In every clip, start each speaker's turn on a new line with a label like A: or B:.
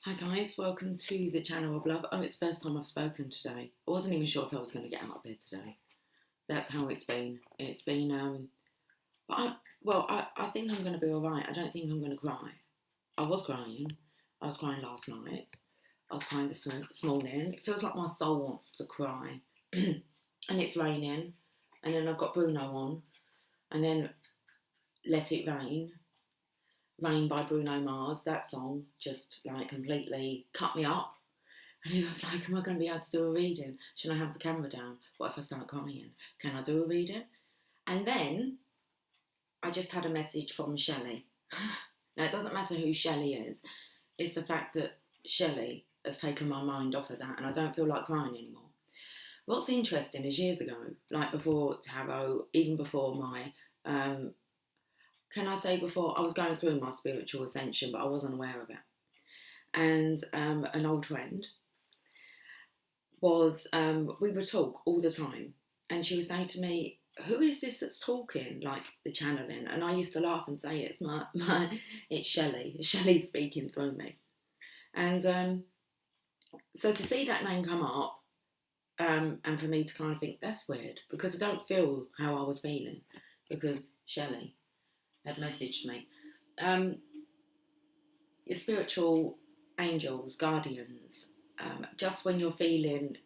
A: Hi guys, welcome to the channel of love. Oh, it's the first time I've spoken today. I wasn't even sure if I was going to get out of bed today. That's how it's been. It's been, I think I'm going to be alright. I don't think I'm going to cry. I was crying. I was crying last night. I was crying this morning. It feels like my soul wants to cry. And it's raining. And then I've got Bruno on. And then Let It Rain. Rain by Bruno Mars. That song just like completely cut me up. And he was like, am I going to be able to do a reading? Should I have the camera down? What if I start crying? Can I do a reading? And then I just had a message from Shelley. Now, it doesn't matter who Shelley is. It's the fact that Shelley has taken my mind off of that and I don't feel like crying anymore. What's interesting is years ago, like before tarot, even before my, can I say before, I was going through my spiritual ascension, but I wasn't aware of it. And an old friend was, we would talk all the time. And she would say to me, who is this that's talking, like the channeling? And I used to laugh and say, it's Shelley. Shelley's speaking through me. And so to see that name come up, and for me to kind of think, that's weird, because I don't feel how I was feeling, because Shelley had messaged me. Your spiritual angels, guardians, just when you're feeling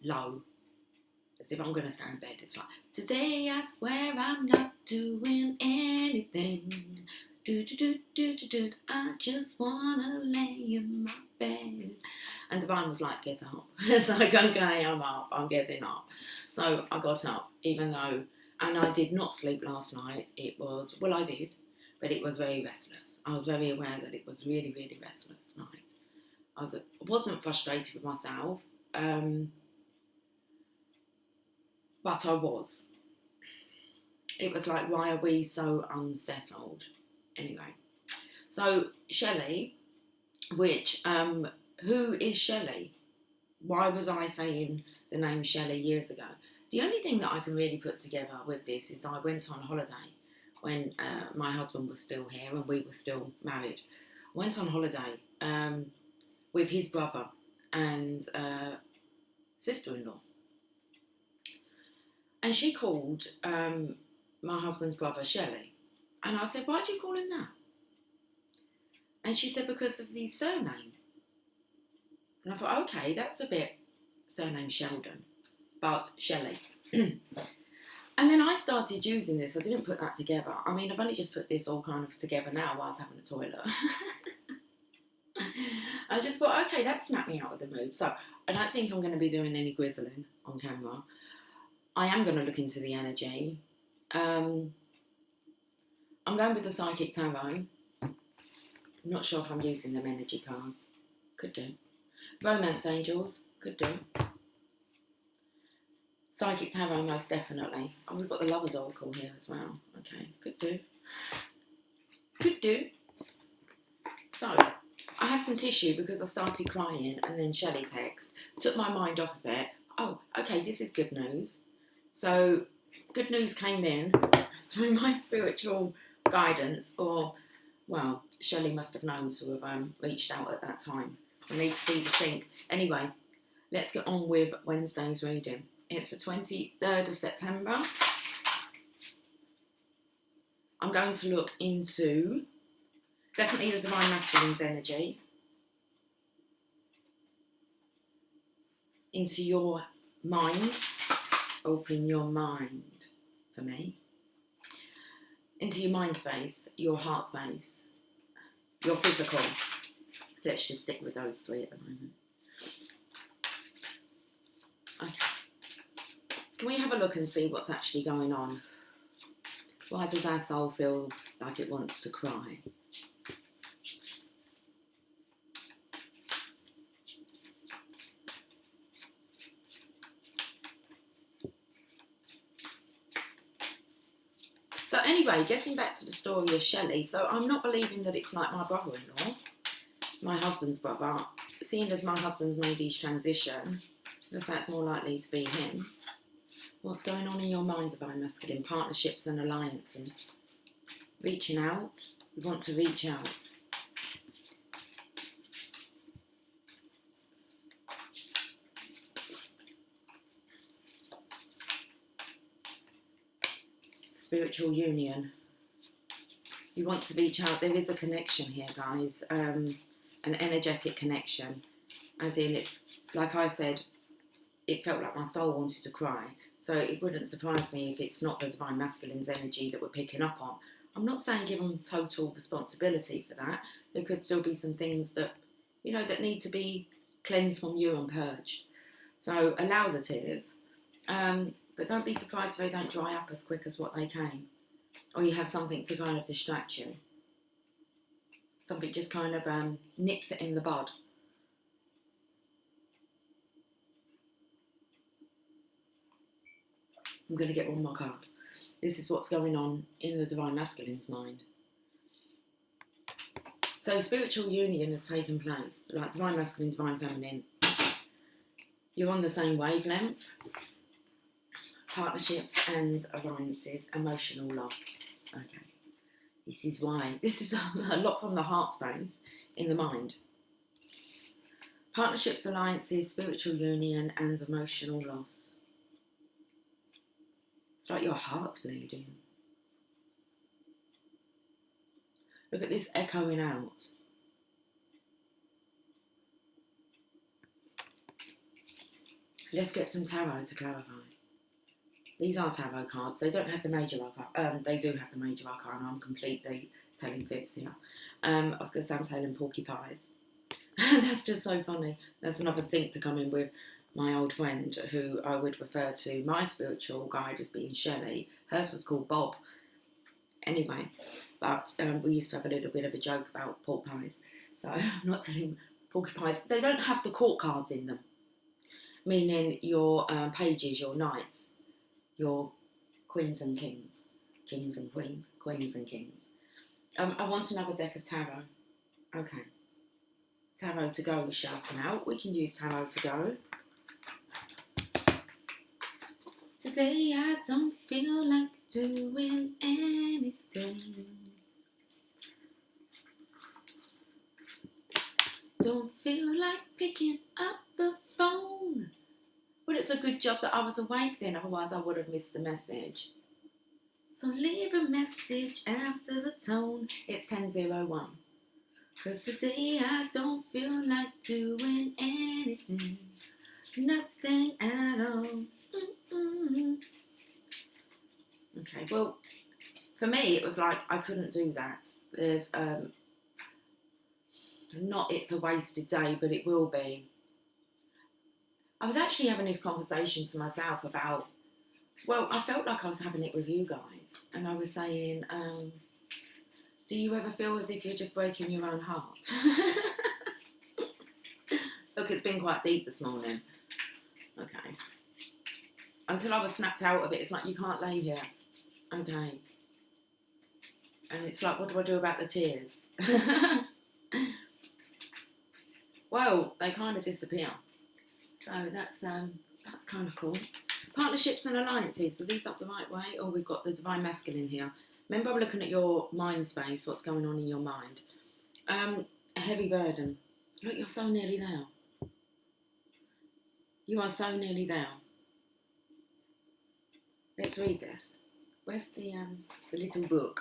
A: low, as if I'm going to stay in bed, it's like, today I swear I'm not doing anything. I just want to lay in my bed. And Divine was like, get up. It's like, okay, I'm up, I'm getting up. So I got up, even though, and I did not sleep last night. It was, well, I did, but it was very restless. I was very aware that it was really, really restless night. I wasn't frustrated with myself, but I was. It was like, why are we so unsettled? Anyway, so Shelley, which, who is Shelley? Why was I saying the name Shelley years ago? The only thing that I can really put together with this is I went on holiday when my husband was still here and we were still married. I went on holiday with his brother and sister-in-law. And she called my husband's brother Shelley. And I said, why do you call him that? And she said, because of his surname. And I thought, okay, that's a bit surname Sheldon, but Shelley. And then I started using this. I didn't put that together. I mean, I've only just put this all kind of together now while I was having a toilet. I just thought, okay, that snapped me out of the mood. So I don't think I'm going to be doing any grizzling on camera. I am going to look into the energy. I'm going with the Psychic Tarot. I'm not sure if I'm using them energy cards. Could do. Romance Angels. Could do. Psychic Tarot, most definitely. Oh, we've got the Lovers Oracle here as well. Okay, could do. Could do. So, I have some tissue because I started crying and then Shelley text. Took my mind off of it. Oh, okay, this is good news. So, good news came in through my spiritual guidance, or, well, Shelley must have known to have reached out at that time. I need to see the sync. Anyway, let's get on with Wednesday's reading. It's the 23rd of September. I'm going to look into definitely the Divine Masculine's energy, into your mind. Open your mind for me. Into your mind space, your heart space, your physical. Let's just stick with those three at the moment. Okay. Can we have a look and see what's actually going on? Why does our soul feel like it wants to cry? So anyway, getting back to the story of Shelley. So I'm not believing that it's like my brother-in-law, my husband's brother. Seeing as my husband's made his transition, looks like it's more likely to be him. What's going on in your mind, Divine Masculine? Partnerships and alliances. Reaching out. We want to reach out. spiritual union. You want to reach out. There is a connection here, guys, an energetic connection. As in, it's like I said, it felt like my soul wanted to cry. So it wouldn't surprise me if it's not the Divine Masculine's energy that we're picking up on. I'm not saying give them total responsibility for that. There could still be some things that, you know, that need to be cleansed from you and purged. So allow the tears. But don't be surprised if they don't dry up as quick as what they came. Or you have something to kind of distract you. Something just kind of nips it in the bud. I'm going to get one more card. This is what's going on in the Divine Masculine's mind. So spiritual union has taken place. Like Divine Masculine, Divine Feminine. You're on the same wavelength. Partnerships and alliances. Emotional loss. Okay. This is why. This is a lot from the heart space in the mind. Partnerships, alliances, spiritual union and emotional loss. It's like your heart's bleeding. Look at this echoing out. Let's get some tarot to clarify. These are tarot cards. They don't have the major arcana. They do have the major arcana. I'm completely telling fibs here. I was going to say I'm telling porcupines. That's just so funny. That's another sync to come in with my old friend, who I would refer to my spiritual guide as being Shelley. Hers was called Bob. Anyway, but we used to have a little bit of a joke about pork pies. So I'm not telling porcupines. They don't have the court cards in them. Meaning your pages, your knights, your queens and kings. Kings and queens. Queens and kings. I want another deck of tarot. Okay. Tarot to go is shouting out. We can use tarot to go. Today I don't feel like doing anything. Don't feel like picking up the phone. Well, it's a good job that I was awake then, otherwise I would have missed the message. So leave a message after the tone. It's 10:01. Cause today I don't feel like doing anything. Nothing at all. Okay, well, for me it was like I couldn't do that. There's not it's a wasted day, but it will be. I was actually having this conversation to myself about, well, I felt like I was having it with you guys, and I was saying, do you ever feel as if you're just breaking your own heart? Look, it's been quite deep this morning. Okay. Until I was snapped out of it, it's like, you can't lay here. Okay. And it's like, what do I do about the tears? Well, they kind of disappear. So that's kind of cool. Partnerships and alliances. So these up the right way? Or we've got the Divine Masculine here. Remember, I'm looking at your mind space, what's going on in your mind. A heavy burden. Look, you're so nearly there. You are so nearly there. Let's read this. Where's the little book?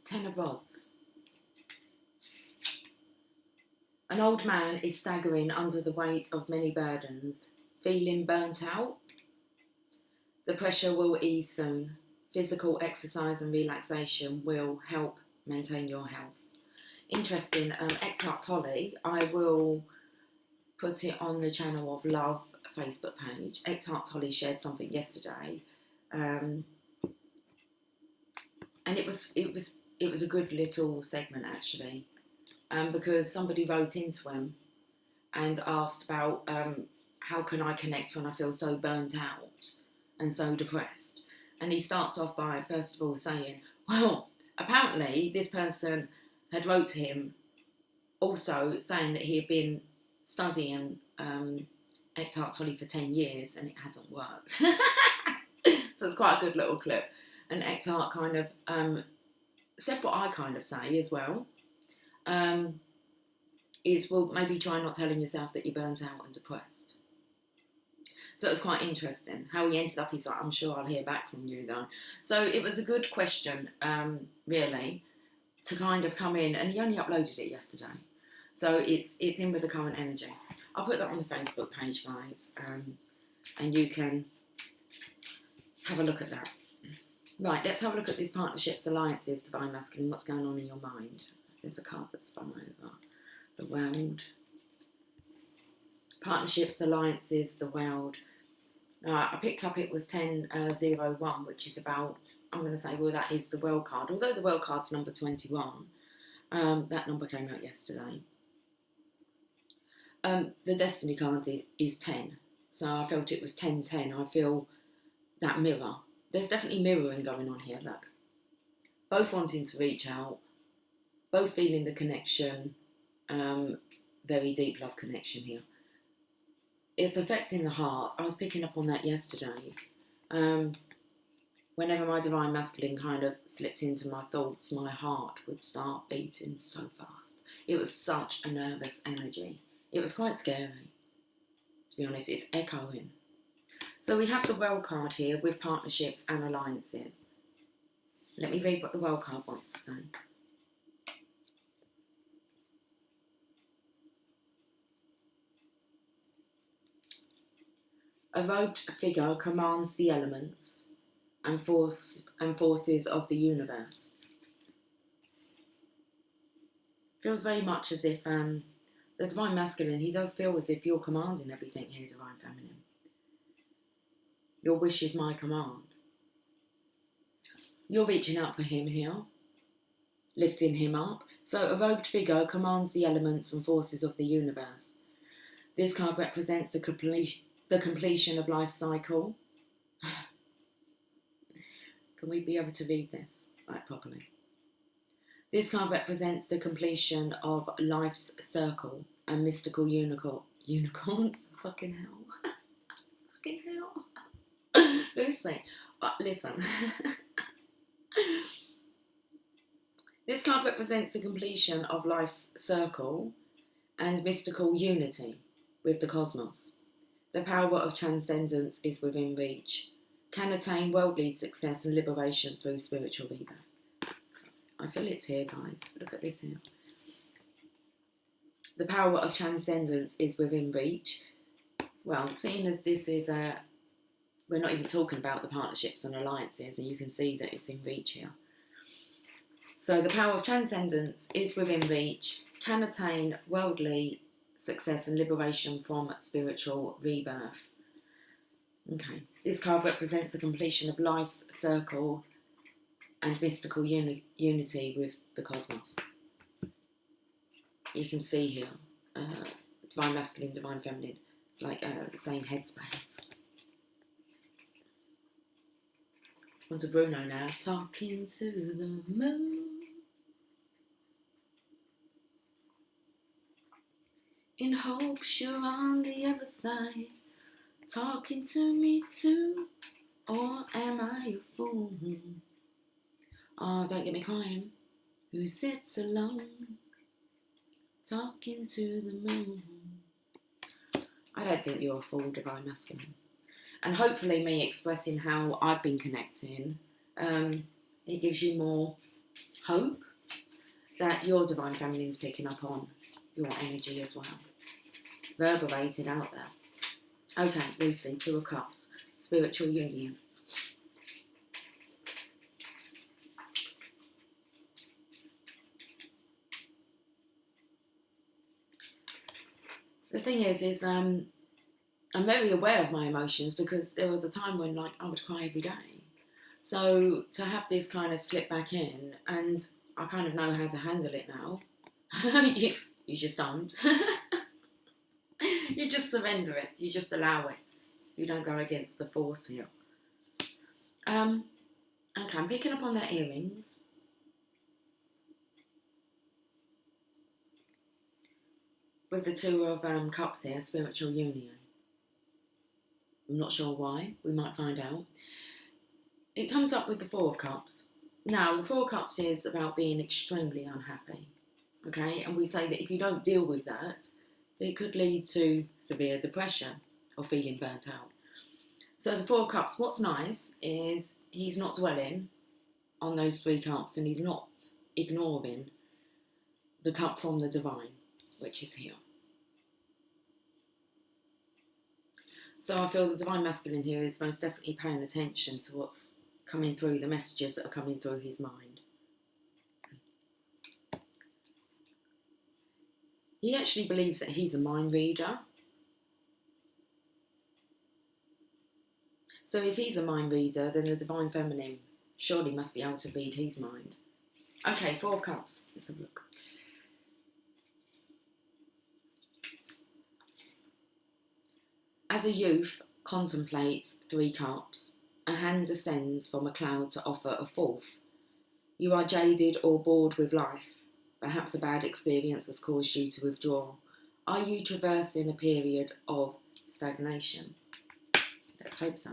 A: Ten of Rods. An old man is staggering under the weight of many burdens, feeling burnt out. The pressure will ease soon. Physical exercise and relaxation will help maintain your health. Interesting. Eckhart Tolle, I will put it on the Channel of Love Facebook page. Eckhart Tolle shared something yesterday, and it was a good little segment actually, because somebody wrote into him and asked about how can I connect when I feel so burnt out and so depressed. And he starts off by first of all saying, well, apparently this person had wrote to him also saying that he had been studying Eckhart Tolle for 10 years and it hasn't worked. So it's quite a good little clip. And Eckhart kind of said what I kind of say as well. is, well, maybe try not telling yourself that you're burnt out and depressed. So it was quite interesting. How he ended up, he's like, I'm sure I'll hear back from you though. So it was a good question, really, to kind of come in, and he only uploaded it yesterday. So it's in with the current energy. I'll put that on the Facebook page, guys, and you can have a look at that. Right, let's have a look at these partnerships, alliances, divine masculine, what's going on in your mind. There's a card that's spun over. The world. Partnerships, alliances, the world. I picked up it was 1001, which is about, I'm going to say, well, that is the world card. Although the world card's number 21, that number came out yesterday. The destiny card is 10. So I felt it was 1010. I feel that mirror. There's definitely mirroring going on here, look. Both wanting to reach out, both feeling the connection, very deep love connection here. It's affecting the heart. I was picking up on that yesterday. Whenever my divine masculine kind of slipped into my thoughts, my heart would start beating so fast. It was such a nervous energy. It was quite scary, to be honest. It's echoing. So we have the world card here with partnerships and alliances. Let me read what the world card wants to say. A robed figure commands the elements and forces of the universe. Feels very much as if the divine masculine, he does feel as if you're commanding everything here, divine feminine. Your wish is my command. You're reaching out for him here, lifting him up. So a robed figure commands the elements and forces of the universe. This card represents the completion of life cycle. Can we be able to read this properly? This card represents the completion of life's circle and mystical unicorns. Fucking hell. Fucking hell. Lucy, listen. This card represents the completion of life's circle and mystical unity with the cosmos. The power of transcendence is within reach. Can attain worldly success and liberation through spiritual rebirth. So, I feel it's here, guys. Look at this here. The power of transcendence is within reach. Well, seeing as this is we're not even talking about the partnerships and alliances, and you can see that it's in reach here. So the power of transcendence is within reach, can attain worldly success and liberation from spiritual rebirth. Okay, this card represents the completion of life's circle and mystical unity with the cosmos. You can see here, divine masculine, divine feminine. It's like the same headspace. On to Bruno now. Talking to the moon. In hopes you're on the other side. Talking to me too. Or am I a fool? Oh, don't get me crying. Who sits alone? Talking to the moon. I don't think you're a fool, divine masculine. And hopefully me expressing how I've been connecting, it gives you more hope that your divine feminine's picking up on your energy as well. It's reverberated out there. Okay, Lucy, 2 of Cups, spiritual union. The thing is I'm very aware of my emotions because there was a time when I would cry every day. So to have this kind of slip back in, and I kind of know how to handle it now. you just don't. You just surrender it. You just allow it. You don't go against the force here. Okay, I'm picking up on their earrings. With the 2 of Cups here, spiritual union. I'm not sure why. We might find out. It comes up with the 4 of Cups. Now, the 4 of Cups is about being extremely unhappy. Okay, and we say that if you don't deal with that, it could lead to severe depression or feeling burnt out. So the Four of Cups, what's nice is he's not dwelling on those 3 cups, and he's not ignoring the cup from the divine, which is here. So I feel the divine masculine here is most definitely paying attention to what's coming through, the messages that are coming through his mind. He actually believes that he's a mind reader. So if he's a mind reader, then the divine feminine surely must be able to read his mind. Okay, 4 of Cups. Let's have a look. As a youth contemplates 3 cups, a hand descends from a cloud to offer a 4th. You are jaded or bored with life. Perhaps a bad experience has caused you to withdraw. Are you traversing a period of stagnation? Let's hope so.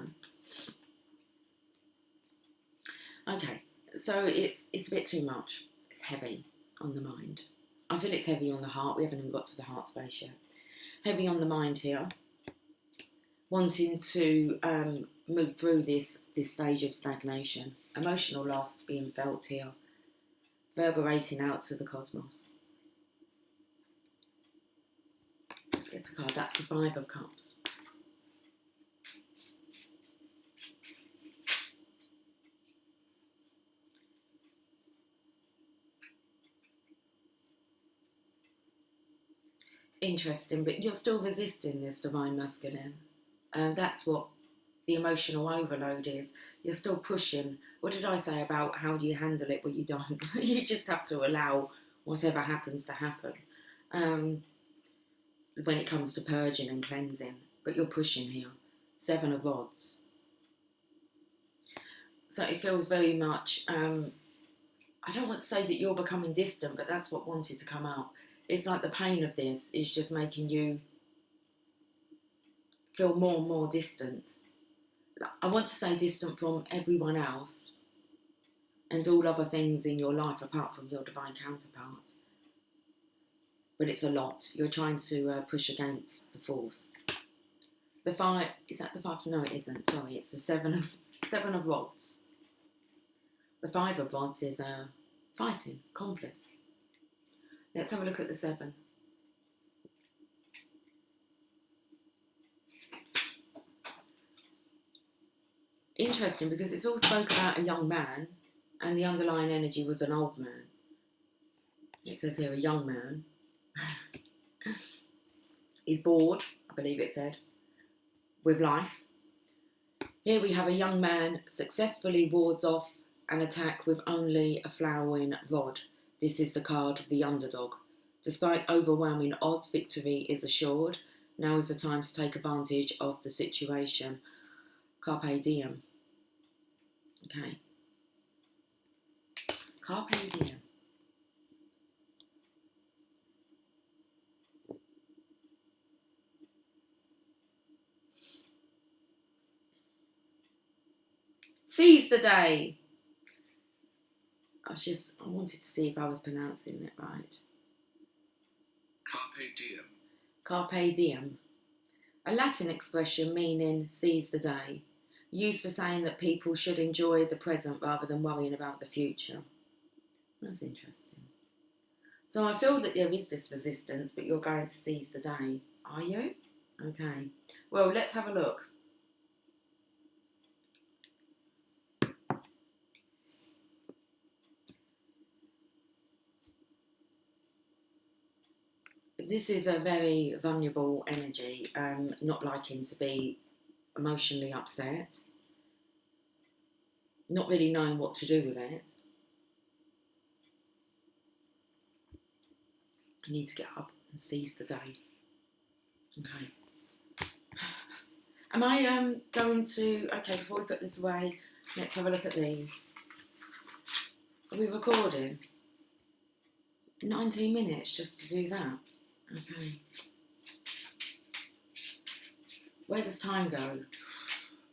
A: Okay, so it's a bit too much. It's heavy on the mind. I feel it's heavy on the heart. We haven't even got to the heart space yet. Heavy on the mind here. Wanting to move through this stage of stagnation. Emotional loss being felt here. Reverberating out to the cosmos. Let's get a card. That's the 5 of Cups. Interesting, but you're still resisting this divine masculine. And that's what the emotional overload is. You're still pushing. What did I say about how do you handle it? Well, you don't. You just have to allow whatever happens to happen. When it comes to purging and cleansing. But you're pushing here. 7 of Rods. So it feels very much, I don't want to say that you're becoming distant, but that's what wanted to come out. It's like the pain of this is just making you feel more and more distant. I want to say distant from everyone else and all other things in your life apart from your divine counterpart. But it's a lot. You're trying to push against the force. The 5, is that the 5? No, it isn't. Sorry, it's the 7 of Rods. The 5 of Rods is fighting, conflict. Let's have a look at the 7. Interesting, because it's all spoke about a young man, and the underlying energy was an old man. It says here a young man. He's bored, I believe it said, with life. Here we have a young man successfully wards off an attack with only a flowering rod. This is the card of the underdog. Despite overwhelming odds, victory is assured. Now is the time to take advantage of the situation. Carpe diem. Okay. Carpe diem. Seize the day. I wanted to see if I was pronouncing it right.
B: Carpe diem.
A: Carpe diem. A Latin expression meaning seize the day. Used for saying that people should enjoy the present rather than worrying about the future. That's interesting. So I feel that there is this resistance, but you're going to seize the day. Are you? Okay. Well, let's have a look. This is a very vulnerable energy, not liking to be emotionally upset, not really knowing what to do with it. I need to get up and seize the day. Okay. Am I going to... Okay, before we put this away, let's have a look at these. Are we recording? 19 minutes just to do that. Okay. Where does time go?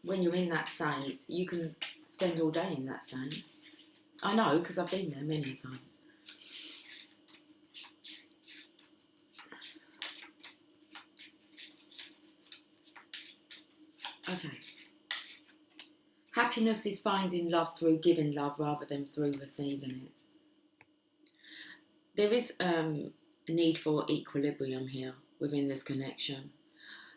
A: When you're in that state, you can spend all day in that state. I know, because I've been there many times. Okay. Happiness is finding love through giving love rather than through receiving it. There is a need for equilibrium here within this connection.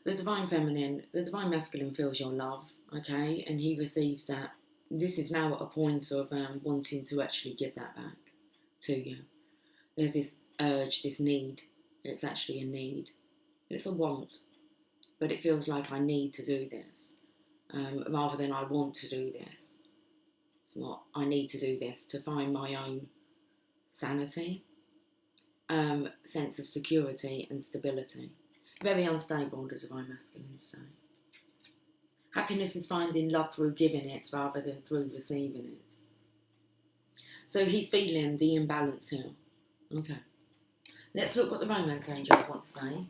A: The divine feminine, the divine masculine feels your love, okay, and he receives that. This is now at a point of wanting to actually give that back to you. There's this urge, this need. It's actually a need. It's a want, but it feels like I need to do this rather than I want to do this. It's not I need to do this to find my own sanity, sense of security and stability. Very unstable, the divine masculine today. Happiness is finding love through giving it rather than through receiving it. So he's feeling the imbalance here. Okay. Let's look what the romance angels want to say.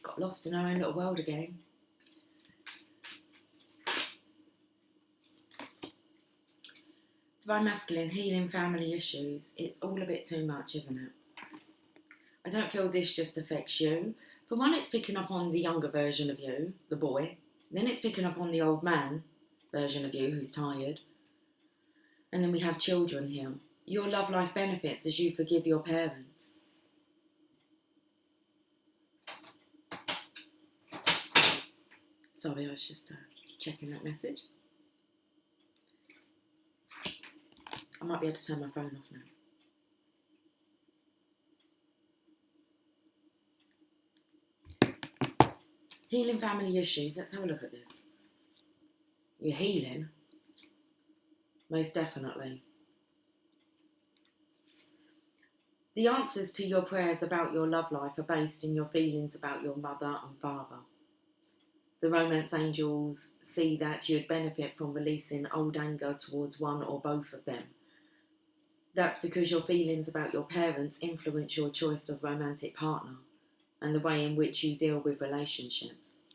A: Got lost in our own little world again. Divine masculine, healing family issues. It's all a bit too much, isn't it? I don't feel this just affects you. For one, it's picking up on the younger version of you, the boy. Then it's picking up on the old man version of you who's tired. And then we have children here. Your love life benefits as you forgive your parents. Sorry, I was just checking that message. I might be able to turn my phone off now. Healing family issues. Let's have a look at this. You're healing. Most definitely. The answers to your prayers about your love life are based in your feelings about your mother and father. The romance angels see that you'd benefit from releasing old anger towards one or both of them. That's because your feelings about your parents influence your choice of romantic partner and the way in which you deal with relationships.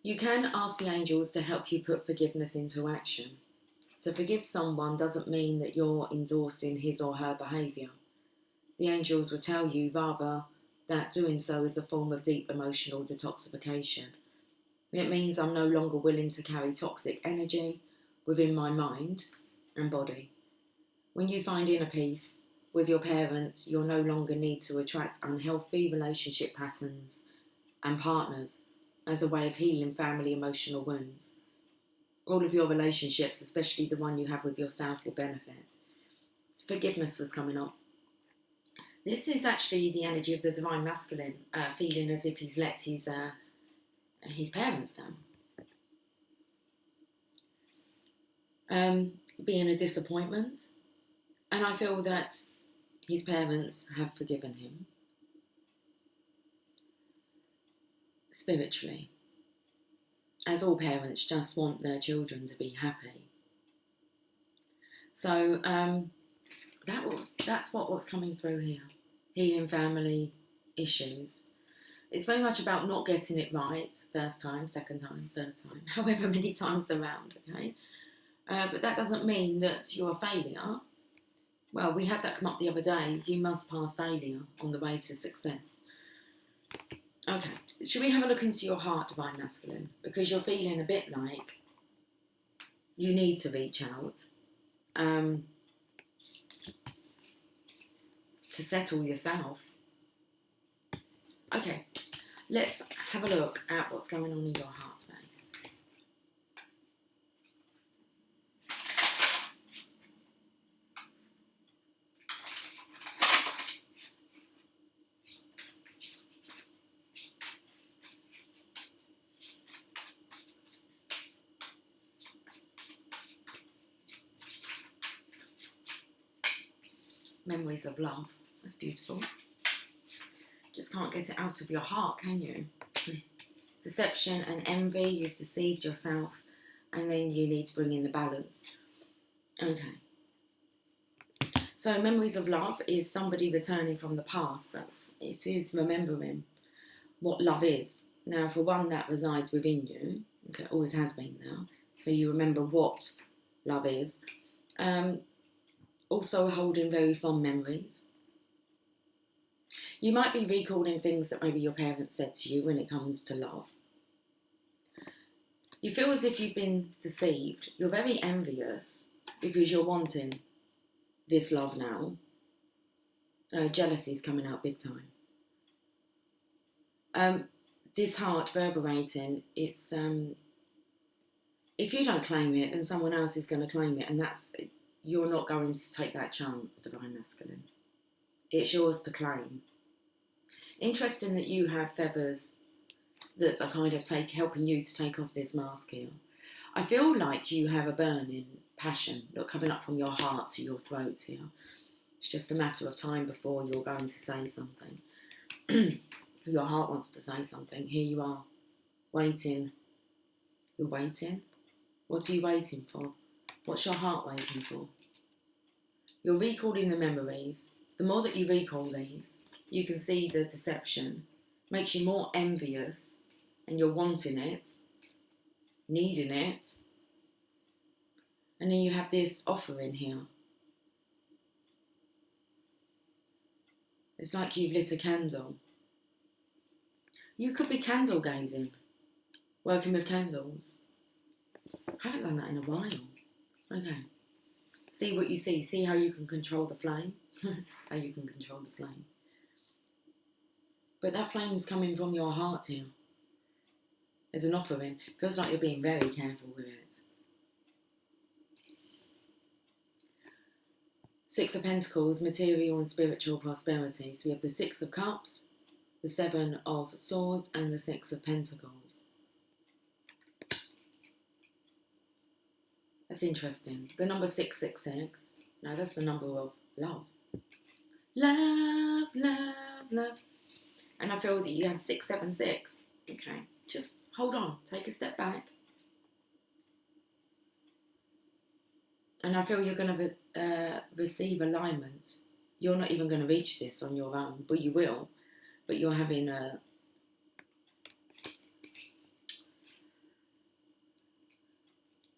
A: You can ask the angels to help you put forgiveness into action. To forgive someone doesn't mean that you're endorsing his or her behaviour. The angels will tell you rather that doing so is a form of deep emotional detoxification. It means I'm no longer willing to carry toxic energy within my mind and body. When you find inner peace with your parents, you'll no longer need to attract unhealthy relationship patterns and partners as a way of healing family emotional wounds. All of your relationships, especially the one you have with yourself, will benefit. Forgiveness was coming up. This is actually the energy of the divine masculine, feeling as if he's let his parents down. Being a disappointment. And I feel that his parents have forgiven him. Spiritually. As all parents just want their children to be happy. So that's what's coming through here. Healing family issues. It's very much about not getting it right first time, second time, third time, however many times around, okay? But that doesn't mean that you're a failure. Well, we had that come up the other day. You must pass failure on the way to success. Okay, should we have a look into your heart, divine masculine? Because you're feeling a bit like you need to reach out to settle yourself. Okay, let's have a look at what's going on in your heart space. Memories of love. That's beautiful. Just can't get it out of your heart, can you? Deception and envy. You've deceived yourself, and then you need to bring in the balance. Okay. So memories of love is somebody returning from the past, but it is remembering what love is. Now, for one, that resides within you. Okay, always has been now. So you remember what love is. Also holding very fond memories. You might be recalling things that maybe your parents said to you when it comes to love. You feel as if you've been deceived. You're very envious because you're wanting this love now. Jealousy is coming out big time. This heart reverberating, it's if you don't claim it, then someone else is going to claim it, and you're not going to take that chance, Divine Masculine. It's yours to claim. Interesting that you have feathers that are kind of helping you to take off this mask here. I feel like you have a burning passion coming up from your heart to your throat here. It's just a matter of time before you're going to say something. Your heart wants to say something. Here you are, waiting. You're waiting? What are you waiting for? What's your heart waiting for? You're recalling the memories. The more that you recall these, you can see the deception. Makes you more envious, and you're wanting it, needing it. And then you have this offering here. It's like you've lit a candle. You could be candle gazing, working with candles. I haven't done that in a while. Okay. See what you see. See how you can control the flame. How you can control the flame. But that flame is coming from your heart here. There's an offering. It feels like you're being very careful with it. Six of Pentacles, material and spiritual prosperity. So we have the Six of Cups, the Seven of Swords, and the Six of Pentacles. That's interesting. The number 666. Now that's the number of love. Love, love, love. And I feel that you have 676. Okay, just hold on. Take a step back. And I feel you're going to receive alignment. You're not even going to reach this on your own, but you will. But you're having a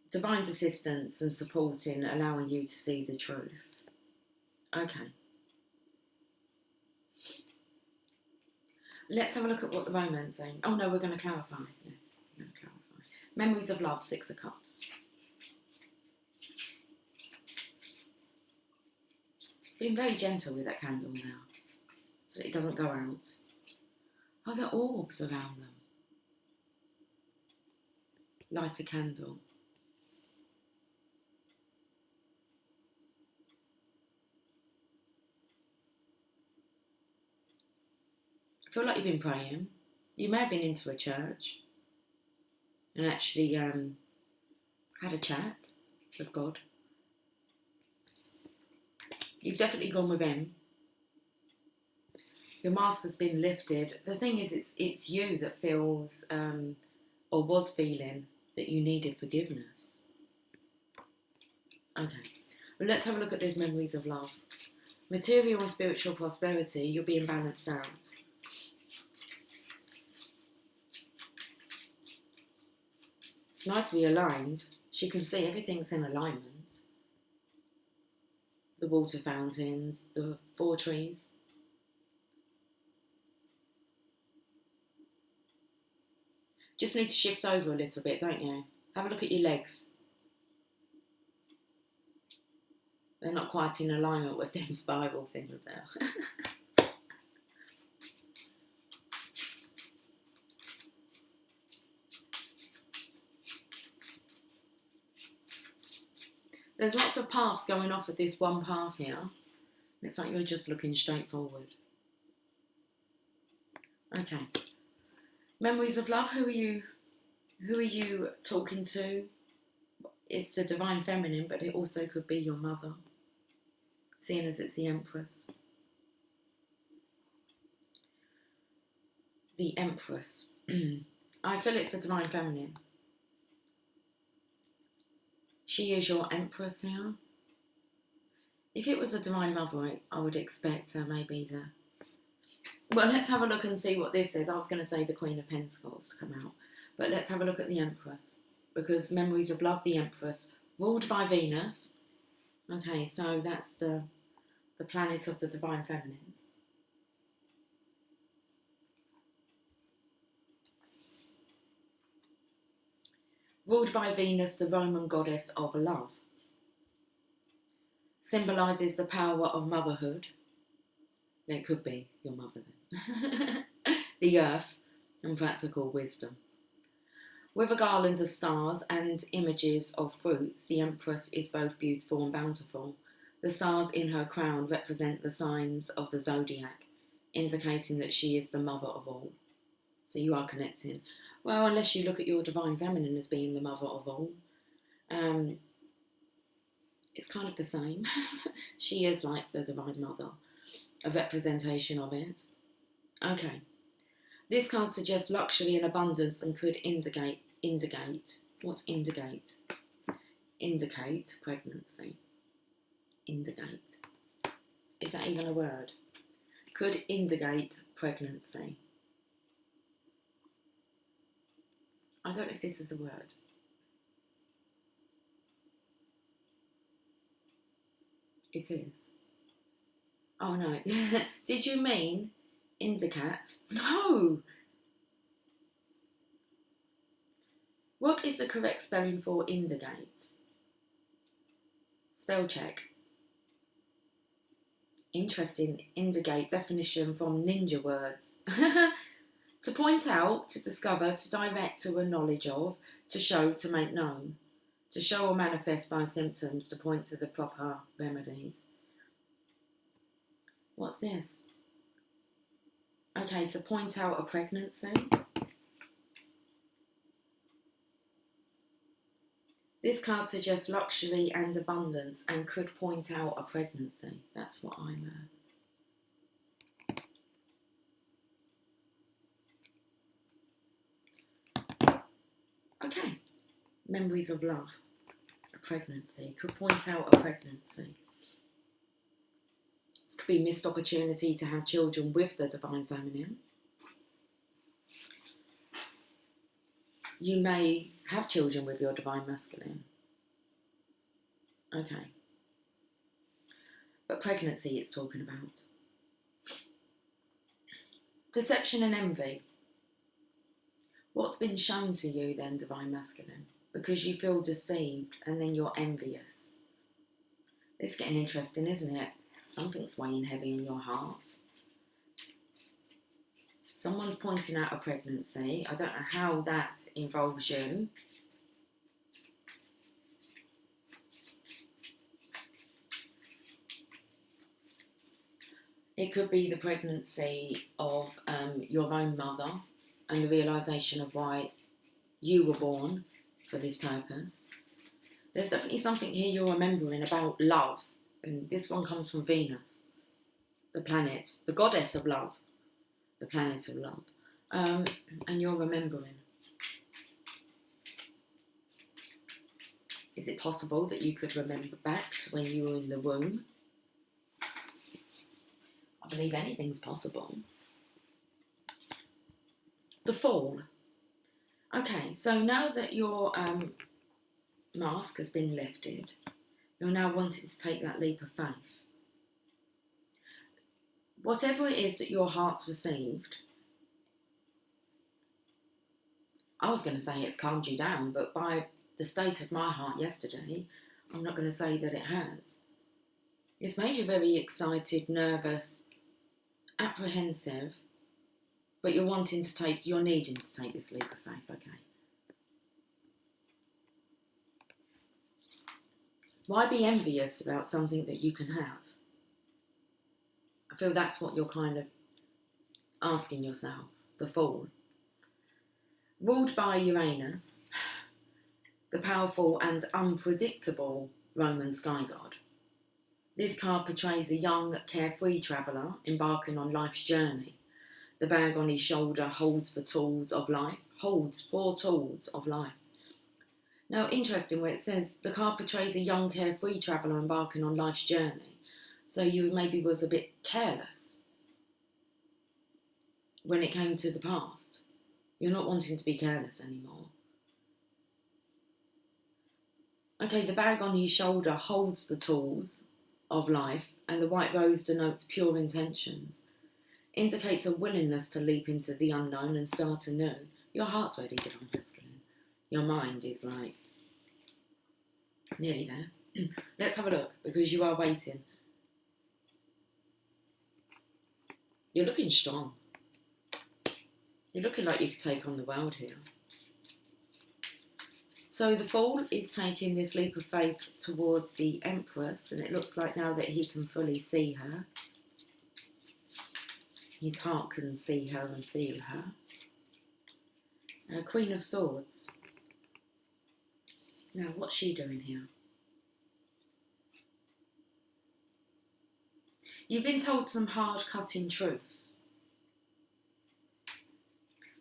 A: divine assistance and supporting, allowing you to see the truth. Okay. Let's have a look at what the Roman's saying. Oh no, we're going to clarify. Yes, we're going to clarify. Memories of love, Six of Cups. Being very gentle with that candle now, so that it doesn't go out. Oh, there are orbs around them. Light a candle. I feel like you've been praying. You may have been into a church and actually had a chat with God. You've definitely gone with him. Your mask has been lifted. The thing is, it's you that feels, or was feeling, that you needed forgiveness. Okay. Well, let's have a look at these memories of love. Material and spiritual prosperity, you're being balanced out. It's nicely aligned. She can see everything's in alignment. The water fountains, the 4 trees. Just need to shift over a little bit, don't you? Have a look at your legs. They're not quite in alignment with them spiral things there. There's lots of paths going off of this one path here. It's like you're just looking straight forward. Okay. Memories of love, who are you talking to? It's the Divine Feminine, but it also could be your mother, seeing as it's the Empress. The Empress. I feel it's the Divine Feminine. She is your Empress now. If it was a Divine Mother, I would expect maybe the... Well, let's have a look and see what this is. I was going to say the Queen of Pentacles to come out. But let's have a look at the Empress. Because Memories of Love, the Empress, ruled by Venus. Okay, so that's the planet of the Divine Feminines. Ruled by Venus, the Roman goddess of love. Symbolises the power of motherhood. It could be your mother then. The earth and practical wisdom. With a garland of stars and images of fruits, the Empress is both beautiful and bountiful. The stars in her crown represent the signs of the zodiac, indicating that she is the mother of all. So you are connecting. Well, unless you look at your Divine Feminine as being the mother of all. It's kind of the same. She is like the Divine Mother, a representation of it. Okay. This card suggests luxury and abundance and could indicate. What's indicate? Indicate pregnancy. Indicate. Is that even a word? Could indicate pregnancy. I don't know if this is a word. It is. Oh no. Did you mean indicate? No! What is the correct spelling for indicate? Spell check. Interesting. Indicate definition from Ninja Words. To point out, to discover, to direct to a knowledge of, to show, to make known. To show or manifest by symptoms, to point to the proper remedies. What's this? Okay, so point out a pregnancy. This card suggests luxury and abundance and could point out a pregnancy. That's what I'm... Okay. Memories of love. A pregnancy. Could point out a pregnancy. This could be missed opportunity to have children with the Divine Feminine. You may have children with your Divine Masculine. Okay. But pregnancy it's talking about. Deception and envy. What's been shown to you then, Divine Masculine? Because you feel deceived and then you're envious. It's getting interesting, isn't it? Something's weighing heavy on your heart. Someone's pointing out a pregnancy. I don't know how that involves you. It could be the pregnancy of your own mother and the realisation of why you were born for this purpose. There's definitely something here you're remembering about love. And this one comes from Venus, the planet, the goddess of love, the planet of love. And you're remembering. Is it possible that you could remember back to when you were in the womb? I believe anything's possible. The Fall. Okay, so now that your mask has been lifted, you're now wanting to take that leap of faith. Whatever it is that your heart's received, I was going to say it's calmed you down, but by the state of my heart yesterday, I'm not going to say that it has. It's made you very excited, nervous, apprehensive, but you're needing to take this leap of faith, okay? Why be envious about something that you can have? I feel that's what you're kind of asking yourself, the Fall. Ruled by Uranus, the powerful and unpredictable Roman sky god. This card portrays a young, carefree traveller embarking on life's journey. The bag on his shoulder holds 4 tools of life. Now, interesting where it says the card portrays a young, carefree traveller embarking on life's journey. So you maybe was a bit careless when it came to the past. You're not wanting to be careless anymore. Okay, the bag on his shoulder holds the tools of life, and the white rose denotes pure intentions. Indicates a willingness to leap into the unknown and start anew. Your heart's ready, Divine Masculine. Your mind is like nearly there. Let's have a look, because you are waiting. You're looking strong. You're looking like you could take on the world here. So the Fool is taking this leap of faith towards the Empress, and it looks like now that he can fully see her. His heart can see her and feel her. Queen of Swords. Now, what's she doing here? You've been told some hard-cutting truths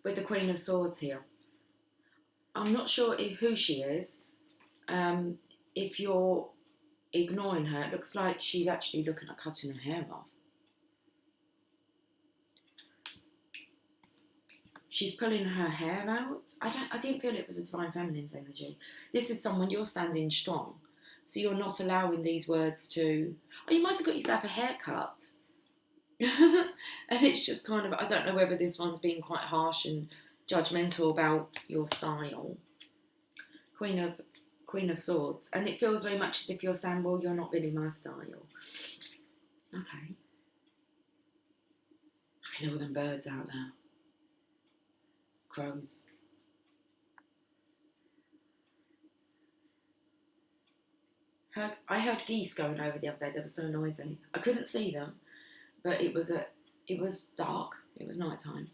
A: with the Queen of Swords here. I'm not sure who she is. If you're ignoring her, it looks like she's actually looking at cutting her hair off. She's pulling her hair out. I didn't feel it was a Divine Feminine's energy. This is someone, you're standing strong. So you're not allowing these words to... Oh, you might have got yourself a haircut. And it's just kind of... I don't know whether this one's being quite harsh and judgmental about your style. Queen of Swords. And it feels very much as if you're saying, well, you're not really my style. Okay. I can hear all them birds out there. Crows. I heard geese going over the other day. They were so noisy. I couldn't see them, but it was dark. It was night time.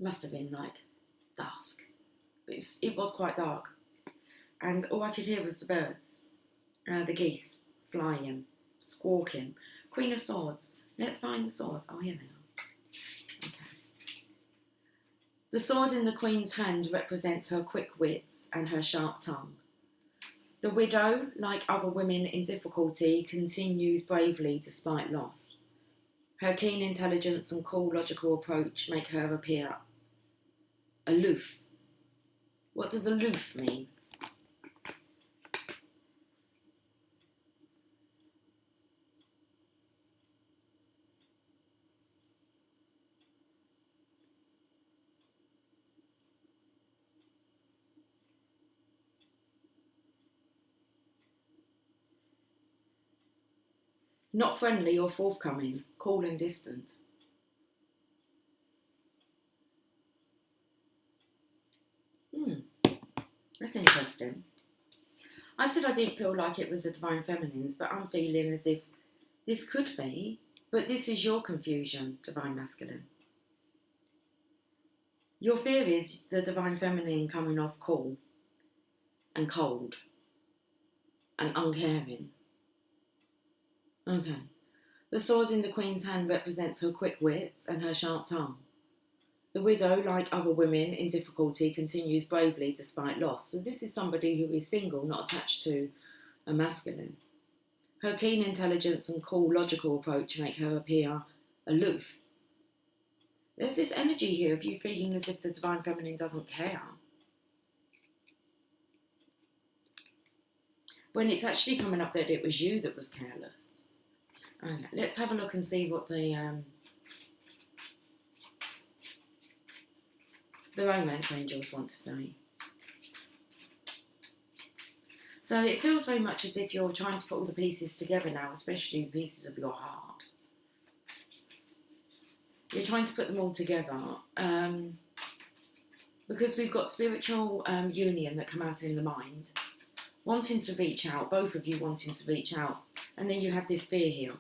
A: Must have been like dusk, but it was quite dark, and all I could hear was the birds, the geese flying, squawking. Queen of Swords. Let's find the swords. Oh, here they are. Okay. The sword in the Queen's hand represents her quick wits and her sharp tongue. The widow, like other women in difficulty, continues bravely despite loss. Her keen intelligence and cool logical approach make her appear aloof. What does aloof mean? Not friendly or forthcoming, cool and distant. That's interesting. I said I didn't feel like it was the Divine Feminines, but I'm feeling as if this could be, but this is your confusion, Divine Masculine. Your fear is the Divine Feminine coming off cool and cold and uncaring. Okay. The sword in the Queen's hand represents her quick wits and her sharp tongue. The widow, like other women in difficulty, continues bravely despite loss. So this is somebody who is single, not attached to a masculine. Her keen intelligence and cool logical approach make her appear aloof. There's this energy here of you feeling as if the Divine Feminine doesn't care, when it's actually coming up that it was you that was careless. Okay, let's have a look and see what the romance angels want to say. So it feels very much as if you're trying to put all the pieces together now, especially the pieces of your heart. You're trying to put them all together because we've got spiritual union that come out in the mind, wanting to reach out, both of you wanting to reach out, and then you have this fear here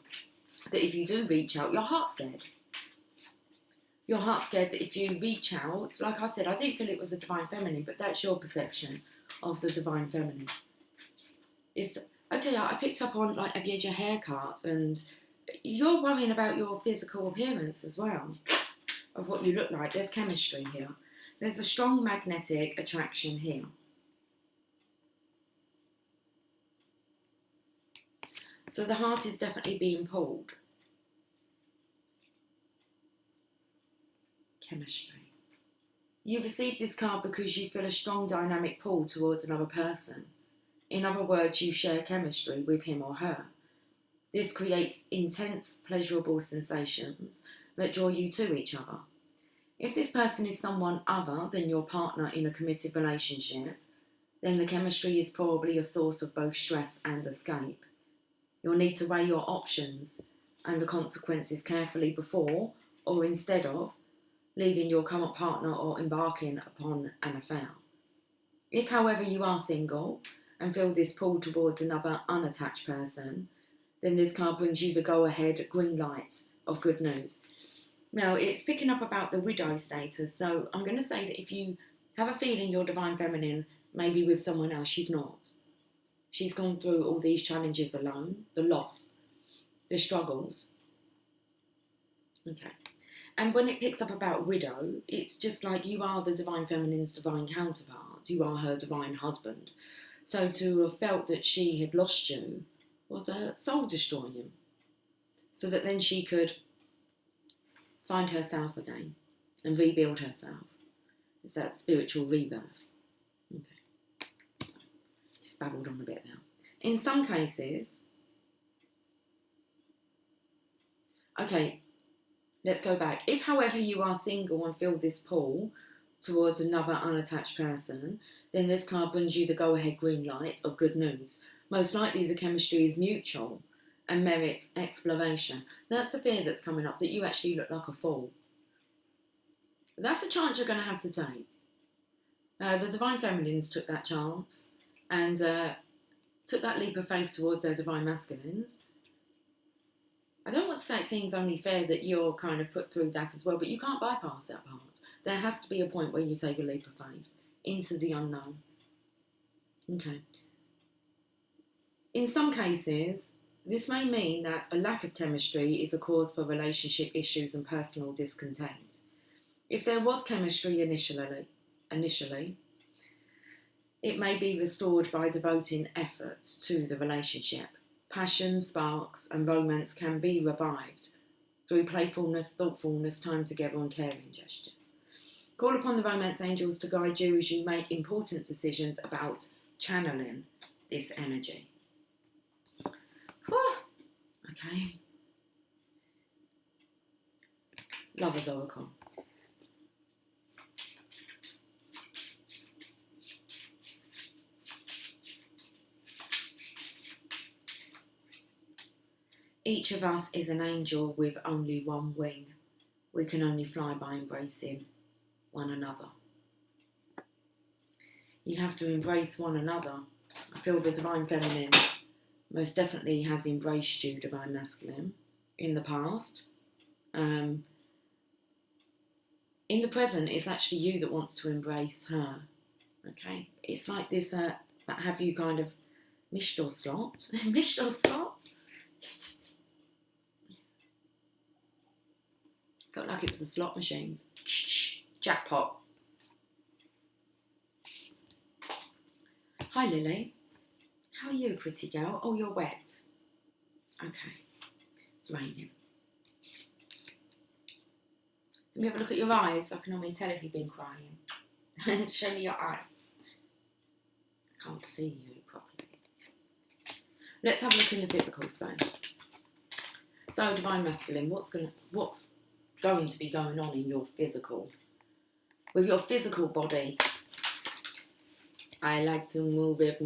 A: that if you do reach out, your heart's scared. Your heart's scared that if you reach out, like I said, I didn't feel it was a Divine Feminine, but that's your perception of the Divine Feminine. It's, okay, I picked up on, like, have you had your hair cut? And you're worrying about your physical appearance as well, of what you look like. There's chemistry here. There's a strong magnetic attraction here. So the heart is definitely being pulled. Chemistry. You received this card because you feel a strong dynamic pull towards another person. In other words, you share chemistry with him or her. This creates intense, pleasurable sensations that draw you to each other. If this person is someone other than your partner in a committed relationship, then the chemistry is probably a source of both stress and escape. You'll need to weigh your options and the consequences carefully before, or instead of, leaving your current partner or embarking upon an affair. If, however, you are single and feel this pull towards another unattached person, then this card brings you the go-ahead green light of good news. Now, it's picking up about the widow status, so I'm going to say that if you have a feeling your divine feminine may be with someone else, she's not. She's gone through all these challenges alone, the loss, the struggles. Okay. And when it picks up about widow, it's just like you are the divine feminine's divine counterpart. You are her divine husband. So to have felt that she had lost you was a soul destroying. So that then she could find herself again and rebuild herself. It's that spiritual rebirth. Okay. So, just babbled on a bit there. In some cases, okay, let's go back. If, however, you are single and feel this pull towards another unattached person, then this card brings you the go-ahead green light of good news. Most likely the chemistry is mutual and merits exploration. That's the fear that's coming up, that you actually look like a fool. That's a chance you're going to have to take. The divine feminines took that chance and took that leap of faith towards their divine masculines. I don't want to say it seems only fair that you're kind of put through that as well, but you can't bypass that part. There has to be a point where you take a leap of faith into the unknown. Okay. In some cases, this may mean that a lack of chemistry is a cause for relationship issues and personal discontent. If there was chemistry initially, it may be restored by devoting effort to the relationship. Passion, sparks, and romance can be revived through playfulness, thoughtfulness, time together, and caring gestures. Call upon the romance angels to guide you as you make important decisions about channeling this energy. Okay. Lover's Oracle. Each of us is an angel with only one wing. We can only fly by embracing one another. You have to embrace one another. I feel the divine feminine most definitely has embraced you, divine masculine, in the past. In the present, it's actually you that wants to embrace her. Okay? It's like this, that have you kind of missed your slot? Missed your slot? Felt like it was a slot machine. Jackpot. Hi, Lily. How are you, pretty girl? Oh, you're wet. Okay. It's raining. Let me have a look at your eyes. I can normally tell if you've been crying. Show me your eyes. I can't see you properly. Let's have a look in the physicals first. So, divine masculine, what's going to be going on in your physical? With your physical body, I like to move it.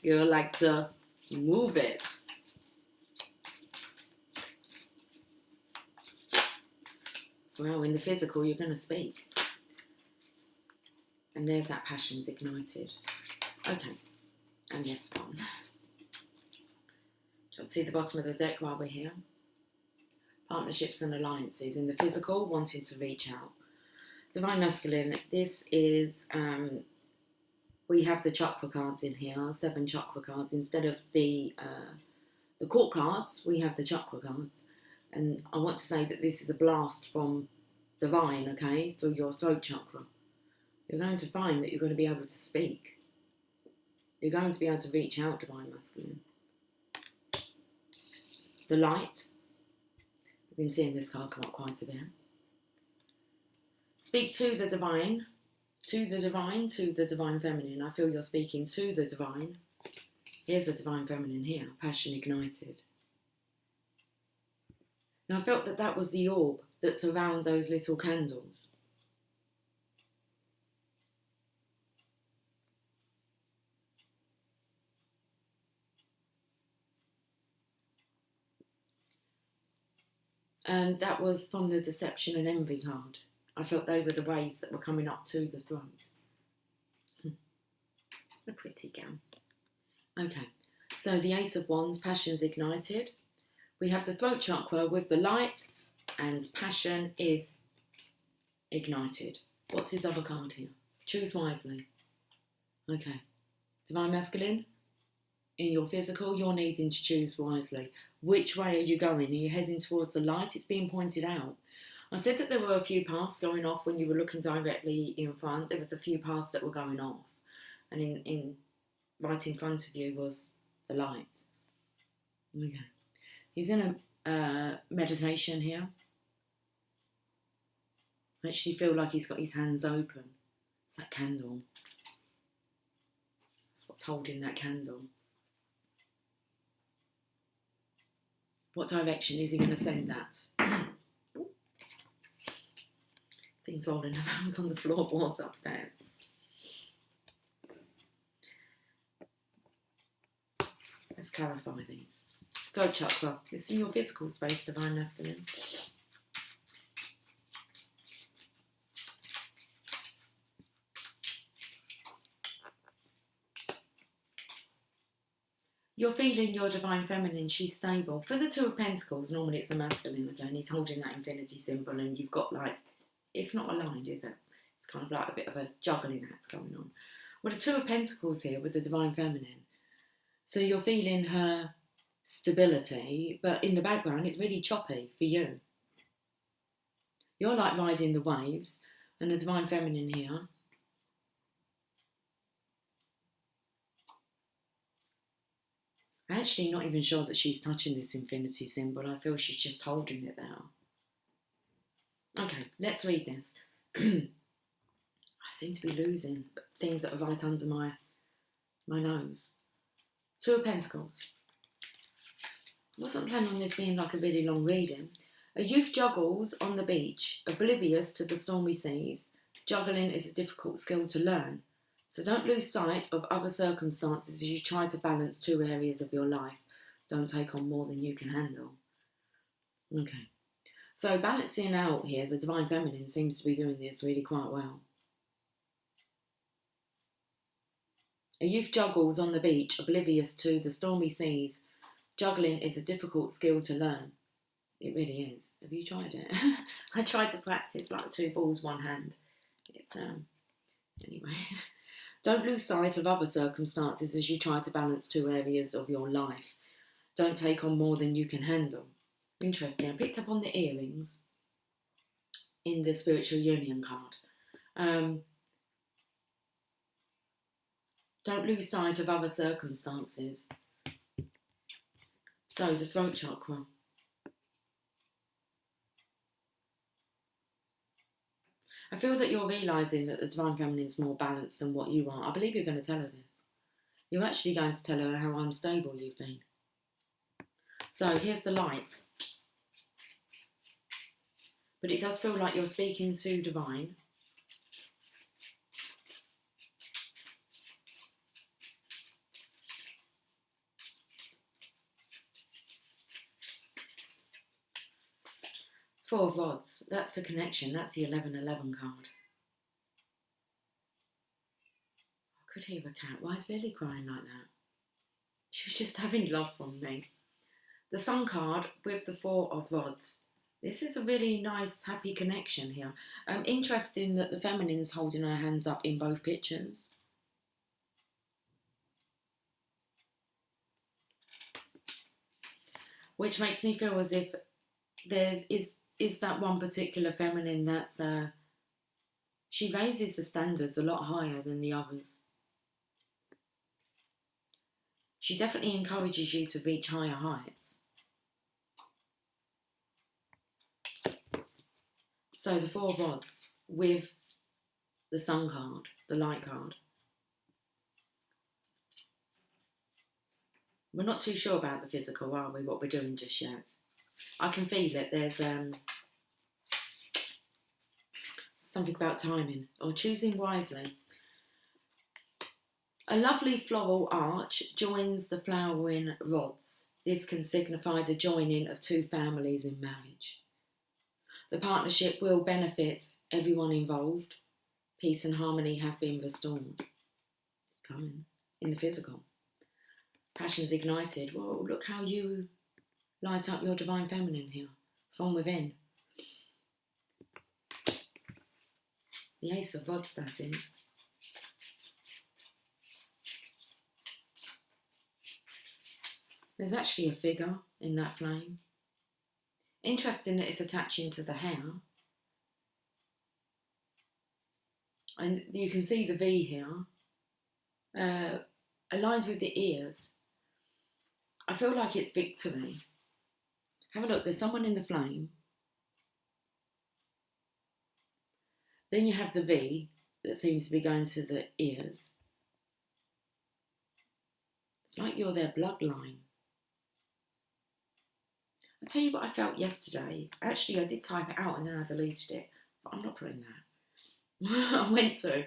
A: You like to move it. Well, in the physical, you're going to speak. And there's that passion's ignited. Okay. And yes, one. Do you want to see the bottom of the deck while we're here? Partnerships and alliances. In the physical, wanting to reach out. Divine masculine, this is... we have the chakra cards in here, 7 chakra cards. Instead of the court cards, we have the chakra cards. And I want to say that this is a blast from divine, okay, through your throat chakra. You're going to find that you're going to be able to speak. You're going to be able to reach out, divine masculine. the light. I've been seeing this card come up quite a bit. Speak to the divine, to the divine, to the divine feminine. I feel you're speaking to the divine. Here's a divine feminine here, passion ignited. Now I felt that that was the orb that's around those little candles. And that was from the Deception and Envy card. I felt they were the waves that were coming up to the throat. A pretty gal. Okay, so the Ace of Wands, passion's ignited. We have the throat chakra with the light, and passion is ignited. What's his other card here? Choose wisely. Okay, divine masculine. In your physical, you're needing to choose wisely. Which way are you going? Are you heading towards the light? It's being pointed out. I said that there were a few paths going off when you were looking directly in front. There was a few paths that were going off. And in right in front of you was the light. Okay. He's in a meditation here. I actually feel like he's got his hands open. It's that candle. That's what's holding that candle. What direction is he going to send that? Things rolling around on the floorboards upstairs. Let's clarify these. Throat chakra. It's in your physical space, divine masculine. You're feeling your divine feminine, she's stable. For the Two of Pentacles, normally it's a masculine again. He's holding that infinity symbol and you've got like, it's not aligned, is it? It's kind of like a bit of a juggling act going on. Well, the Two of Pentacles here with the divine feminine. So you're feeling her stability, but in the background it's really choppy for you. You're like riding the waves, and the divine feminine here. I'm actually not even sure that she's touching this infinity symbol. I feel she's just holding it there. Okay, let's read this. I seem to be losing things that are right under my nose. Two of Pentacles. I wasn't planning on this being like a really long reading. A youth juggles on the beach, oblivious to the stormy seas. Juggling is a difficult skill to learn. So don't lose sight of other circumstances as you try to balance two areas of your life. Don't take on more than you can handle. Okay. So balancing out here, the divine feminine seems to be doing this really quite well. A youth juggles on the beach, oblivious to the stormy seas. Juggling is a difficult skill to learn. It really is. Have you tried it? I tried to practice like two balls, one hand. It's anyway. Don't lose sight of other circumstances as you try to balance two areas of your life. Don't take on more than you can handle. Interesting. I picked up on the earrings in the Spiritual Union card. Don't lose sight of other circumstances. So, the throat chakra. I feel that you're realising that the divine feminine is more balanced than what you are. I believe you're going to tell her this. You're actually going to tell her how unstable you've been. So, here's the light. But it does feel like you're speaking to divine. Four of Rods, that's the connection, that's the 1111 card. I could hear a cat. Why is Lily crying like that? She was just having love from me. The Sun card with the Four of Rods. This is a really nice, happy connection here. Interesting that the feminine's holding her hands up in both pictures. Which makes me feel as if is that one particular feminine that's she raises the standards a lot higher than the others. She definitely encourages you to reach higher heights. So the Four of Rods with the Sun card, the light card. We're not too sure about the physical, are we, what we're doing just yet? I can feel it. There's something about timing or choosing wisely. A lovely floral arch joins the flowering rods. This can signify the joining of two families in marriage. The partnership will benefit everyone involved. Peace and harmony have been restored. It's coming in the physical. Passion's ignited. Well, look how you light up your divine feminine here, from within. The Ace of Rods, that is. There's actually a figure in that flame. Interesting that it's attaching to the hair. And you can see the V here, aligned with the ears. I feel like it's victory. Have a look, there's someone in the flame. Then you have the V that seems to be going to the ears. It's like you're their bloodline. I'll tell you what I felt yesterday. Actually, I did type it out and then I deleted it, but I'm not putting that. I went to.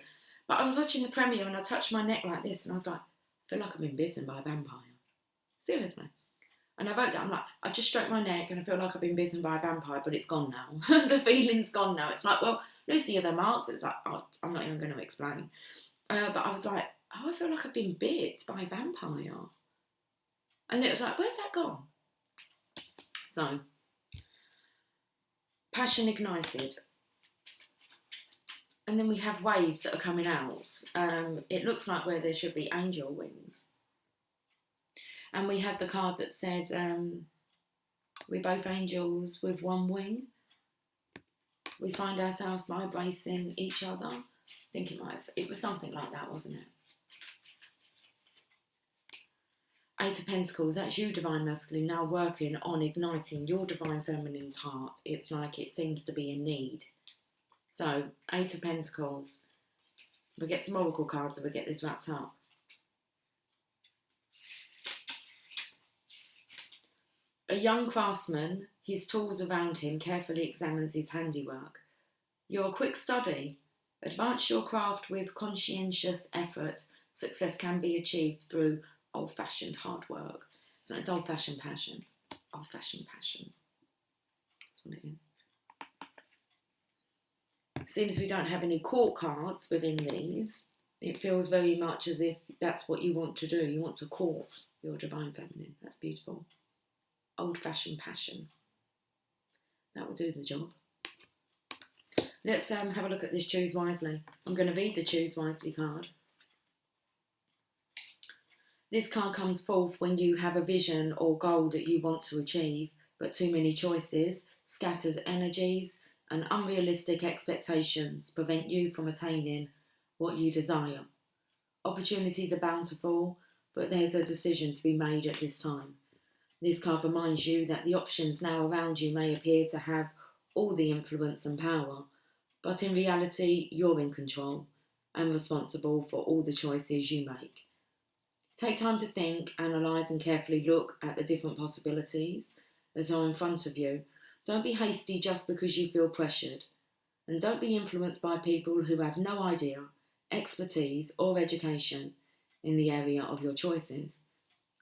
A: But I was watching the premiere and I touched my neck like this and I was like, I feel like I've been bitten by a vampire. Seriously. And I wrote that, I'm like, I just stroked my neck and I feel like I've been bitten by a vampire, but it's gone now. The feeling's gone now. It's like, well, Lucy, are there marks? It's like, oh, I'm not even going to explain. But I was like, oh, I feel like I've been bit by a vampire. And it was like, where's that gone? So, passion ignited. And then we have waves that are coming out. It looks like where there should be angel wings. And we had the card that said, we're both angels with one wing. We find ourselves by embracing each other. I think it was something like that, wasn't it? Eight of Pentacles, that's you, Divine Masculine, now working on igniting your Divine Feminine's heart. It's like it seems to be a need. So, Eight of Pentacles. We get some oracle cards and we get this wrapped up. A young craftsman, his tools around him, carefully examines his handiwork. You're a quick study. Advance your craft with conscientious effort. Success can be achieved through old-fashioned hard work. So it's old-fashioned passion. Old-fashioned passion. That's what it is. Seems we don't have any court cards within these. It feels very much as if that's what you want to do. You want to court your Divine Feminine. That's beautiful. Old-fashioned passion. That will do the job. Let's have a look at this Choose Wisely. I'm going to read the Choose Wisely card. This card comes forth when you have a vision or goal that you want to achieve, but too many choices, scattered energies, and unrealistic expectations prevent you from attaining what you desire. Opportunities are bountiful, but there's a decision to be made at this time. This card reminds you that the options now around you may appear to have all the influence and power, but in reality, you're in control and responsible for all the choices you make. Take time to think, analyse and carefully look at the different possibilities that are in front of you. Don't be hasty just because you feel pressured. And don't be influenced by people who have no idea, expertise or education in the area of your choices.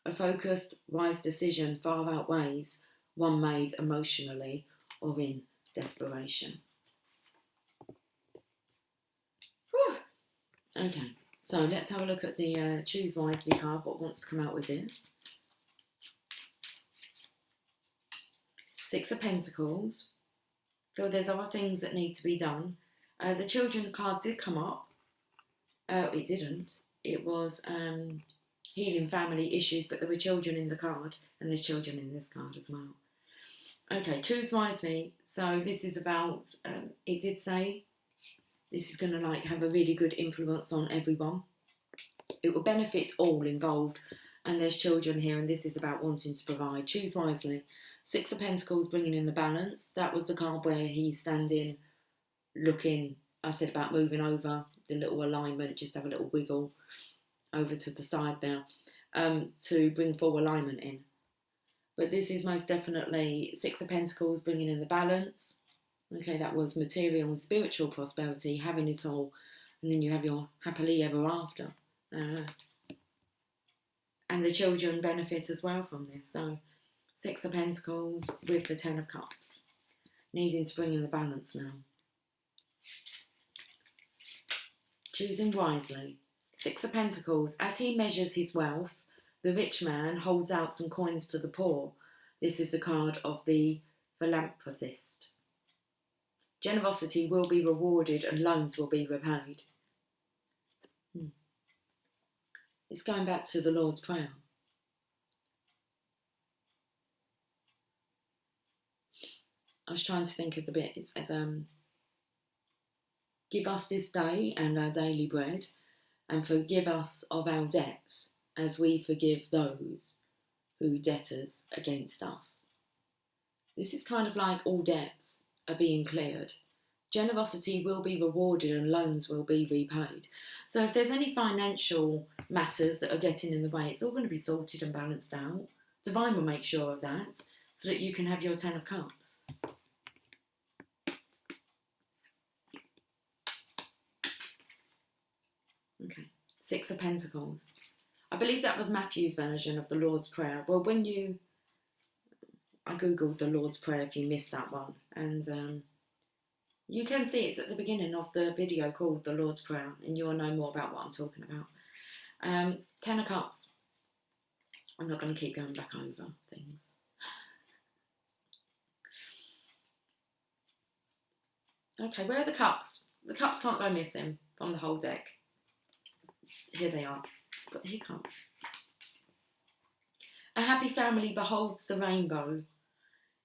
A: A focused, wise decision far outweighs one made emotionally or in desperation. Whew. Okay, so let's have a look at the Choose Wisely card, what wants to come out with this. Six of Pentacles. Feel there's other things that need to be done. The Children card did come up. It didn't. It was healing family issues, but there were children in the card, and there's children in this card as well. Okay, Choose Wisely. So this is about, it did say, this is going to have a really good influence on everyone. It will benefit all involved, and there's children here, and this is about wanting to provide. Choose Wisely. Six of Pentacles bringing in the balance. That was the card where he's standing looking, I said about moving over the little alignment, just have a little wiggle over to the side there, to bring full alignment in. But this is most definitely Six of Pentacles, bringing in the balance. Okay, that was material and spiritual prosperity, having it all, and then you have your happily ever after. And the children benefit as well from this. So Six of Pentacles with the Ten of Cups, needing to bring in the balance now. Choosing wisely. Six of Pentacles, as he measures his wealth, the rich man holds out some coins to the poor. This is the card of the philanthropist. Generosity will be rewarded and loans will be repaid. It's going back to the Lord's Prayer. I was trying to think of the bit. It says, give us this day and our daily bread, and forgive us of our debts, as we forgive those who debtors against us. This is kind of like all debts are being cleared. Generosity will be rewarded and loans will be repaid. So if there's any financial matters that are getting in the way, it's all going to be sorted and balanced out. Divine will make sure of that so that you can have your Ten of Cups. Okay, Six of Pentacles. I believe that was Matthew's version of the Lord's Prayer. Well, I googled the Lord's Prayer if you missed that one, and you can see it's at the beginning of the video called the Lord's Prayer, and you'll know more about what I'm talking about. Ten of Cups. I'm not going to keep going back over things. Okay, where are the cups? The cups can't go missing from the whole deck. Here they are. Got the hiccups. A happy family beholds the rainbow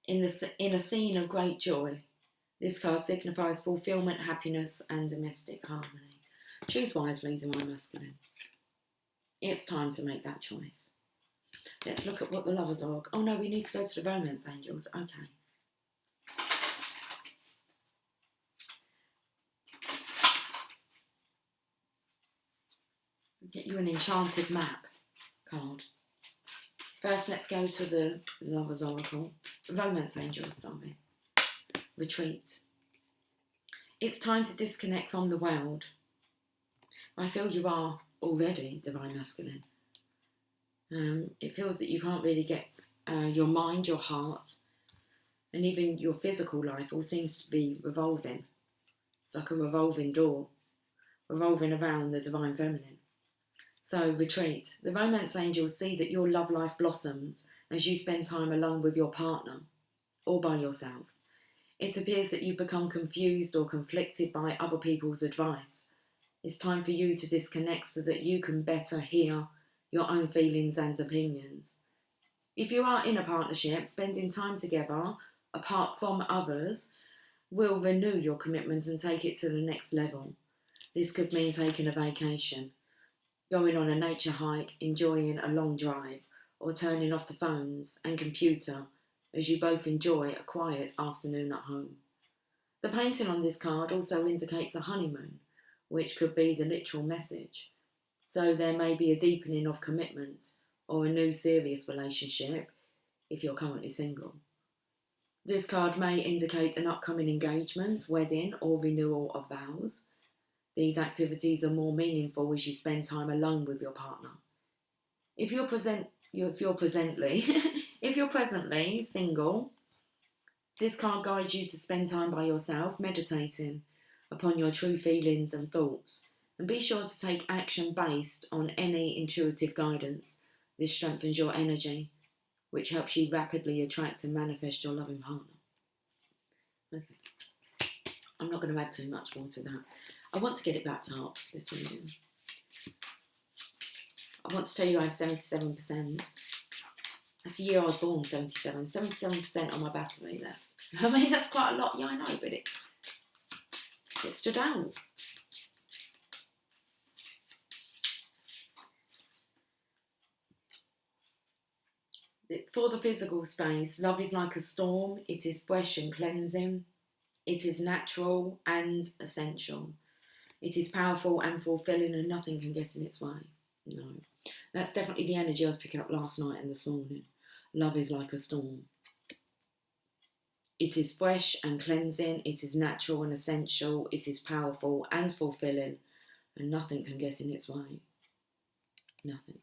A: in a scene of great joy. This card signifies fulfillment, happiness, and domestic harmony. Choose wisely, Divine Masculine. It's time to make that choice. Let's look at what the Lovers are. Oh no, we need to go to the Romance Angels. Okay. Get you an Enchanted Map card. First, let's go to the Lovers Oracle. Romance Angels, sorry. Retreat. It's time to disconnect from the world. I feel you are already, Divine Masculine. It feels that you can't really get your mind, your heart, and even your physical life all seems to be revolving. It's like a revolving door, revolving around the Divine Feminine. So, retreat. The Romance Angels see that your love life blossoms as you spend time alone with your partner or by yourself. It appears that you've become confused or conflicted by other people's advice. It's time for you to disconnect so that you can better hear your own feelings and opinions. If you are in a partnership, spending time together, apart from others, will renew your commitment and take it to the next level. This could mean taking a vacation, going on a nature hike, enjoying a long drive, or turning off the phones and computer as you both enjoy a quiet afternoon at home. The painting on this card also indicates a honeymoon, which could be the literal message. So there may be a deepening of commitment or a new serious relationship if you're currently single. This card may indicate an upcoming engagement, wedding, or renewal of vows. These activities are more meaningful as you spend time alone with your partner. If you're presently single, this card guides you to spend time by yourself, meditating upon your true feelings and thoughts. And be sure to take action based on any intuitive guidance. This strengthens your energy, which helps you rapidly attract and manifest your loving partner. Okay. I'm not going to add too much more to that. I want to get it wrapped up, this reading. I want to tell you I have 77%. That's the year I was born, 77. 77% on my battery left. I mean, that's quite a lot. Yeah, I know, but it stood out. For the physical space, love is like a storm. It is fresh and cleansing. It is natural and essential. It is powerful and fulfilling, and nothing can get in its way. No. That's definitely the energy I was picking up last night and this morning. Love is like a storm. It is fresh and cleansing. It is natural and essential. It is powerful and fulfilling, and nothing can get in its way. Nothing.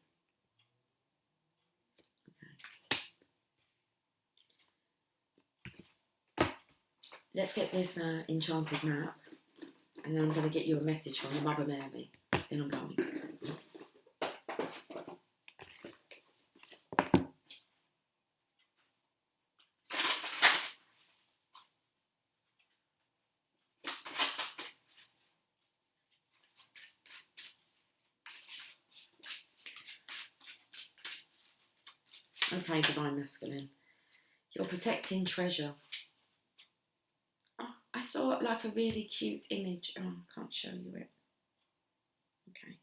A: Okay. Let's get this enchanted map, and then I'm going to get you a message from the Mother Mary. Then I'm going. Okay, Divine Masculine. You're protecting treasure. Oh, I saw like a really cute image. Oh, I can't show you it. Okay.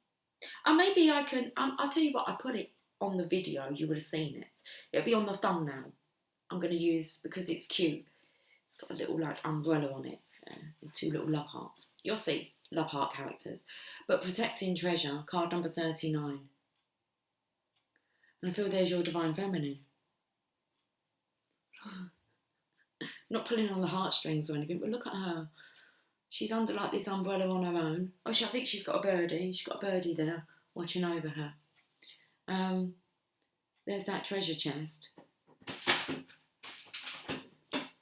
A: Maybe I can. I'll tell you what. I put it on the video. You would have seen it. It'll be on the thumbnail. I'm going to use because it's cute. It's got a little like umbrella on it and two little love hearts. You'll see love heart characters. But protecting treasure, card number 39. And I feel there's your Divine Feminine. Not pulling on the heartstrings or anything, but look at her. She's under like this umbrella on her own. Oh, I think she's got a birdie. She's got a birdie there watching over her. There's that treasure chest.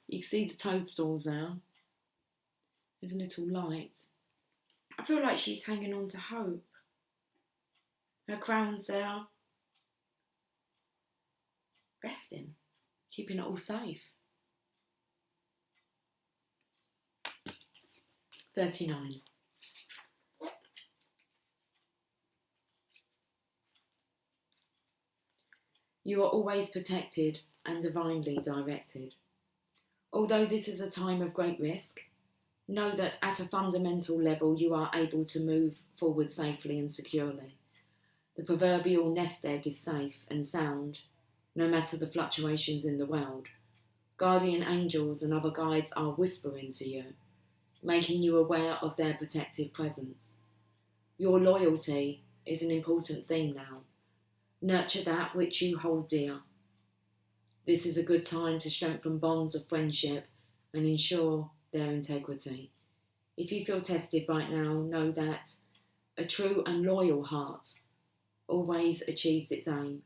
A: You can see the toadstools there. There's a little light. I feel like she's hanging on to hope. Her crown's there. Resting. Keeping it all safe. 39. You are always protected and divinely directed. Although this is a time of great risk, know that at a fundamental level you are able to move forward safely and securely. The proverbial nest egg is safe and sound, no matter the fluctuations in the world. Guardian angels and other guides are whispering to you, making you aware of their protective presence. Your loyalty is an important theme now. Nurture that which you hold dear. This is a good time to strengthen bonds of friendship and ensure their integrity. If you feel tested right now, know that a true and loyal heart always achieves its aim.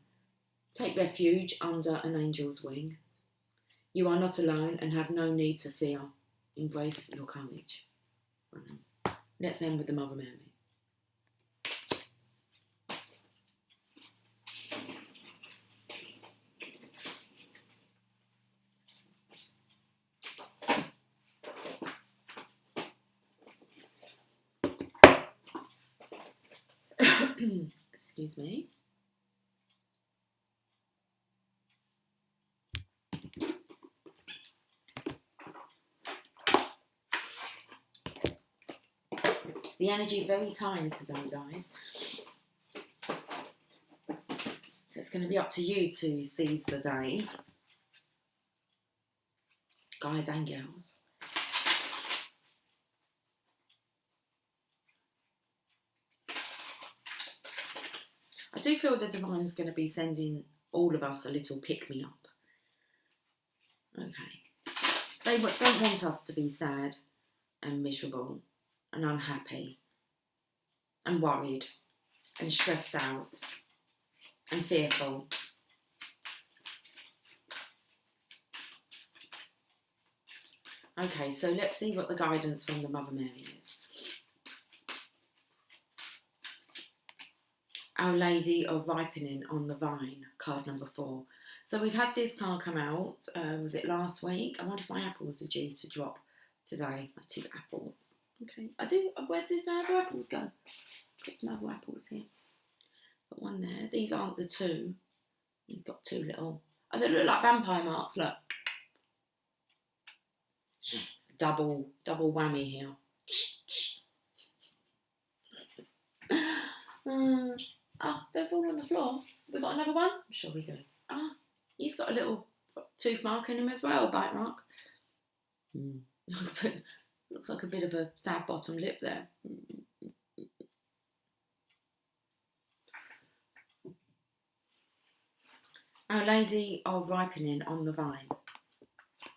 A: Take refuge under an angel's wing. You are not alone and have no need to fear. Embrace your courage. Let's end with the Mother Mary. Excuse me. The energy is very tired today, guys. So it's going to be up to you to seize the day. Guys and girls. I do feel the Divine's going to be sending all of us a little pick-me-up. Okay. They don't want us to be sad and miserable and unhappy and worried and stressed out and fearful. Okay, so let's see what the guidance from the Mother Mary is. Our Lady of Ripening on the Vine, card number 4. So we've had this card come out, was it last week? I wonder if my apples are due to drop today. My 2 apples. Okay, where did my other apples go? Got some other apples here. Got one there. These aren't the 2. You've got 2 little, oh, they look like vampire marks, look. Double whammy here. Don't fall on the floor. We got another one? I'm sure we do. He's got a little tooth mark in him as well, bite mark. Looks like a bit of a sad bottom lip there. Our Lady of Ripening on the Vine.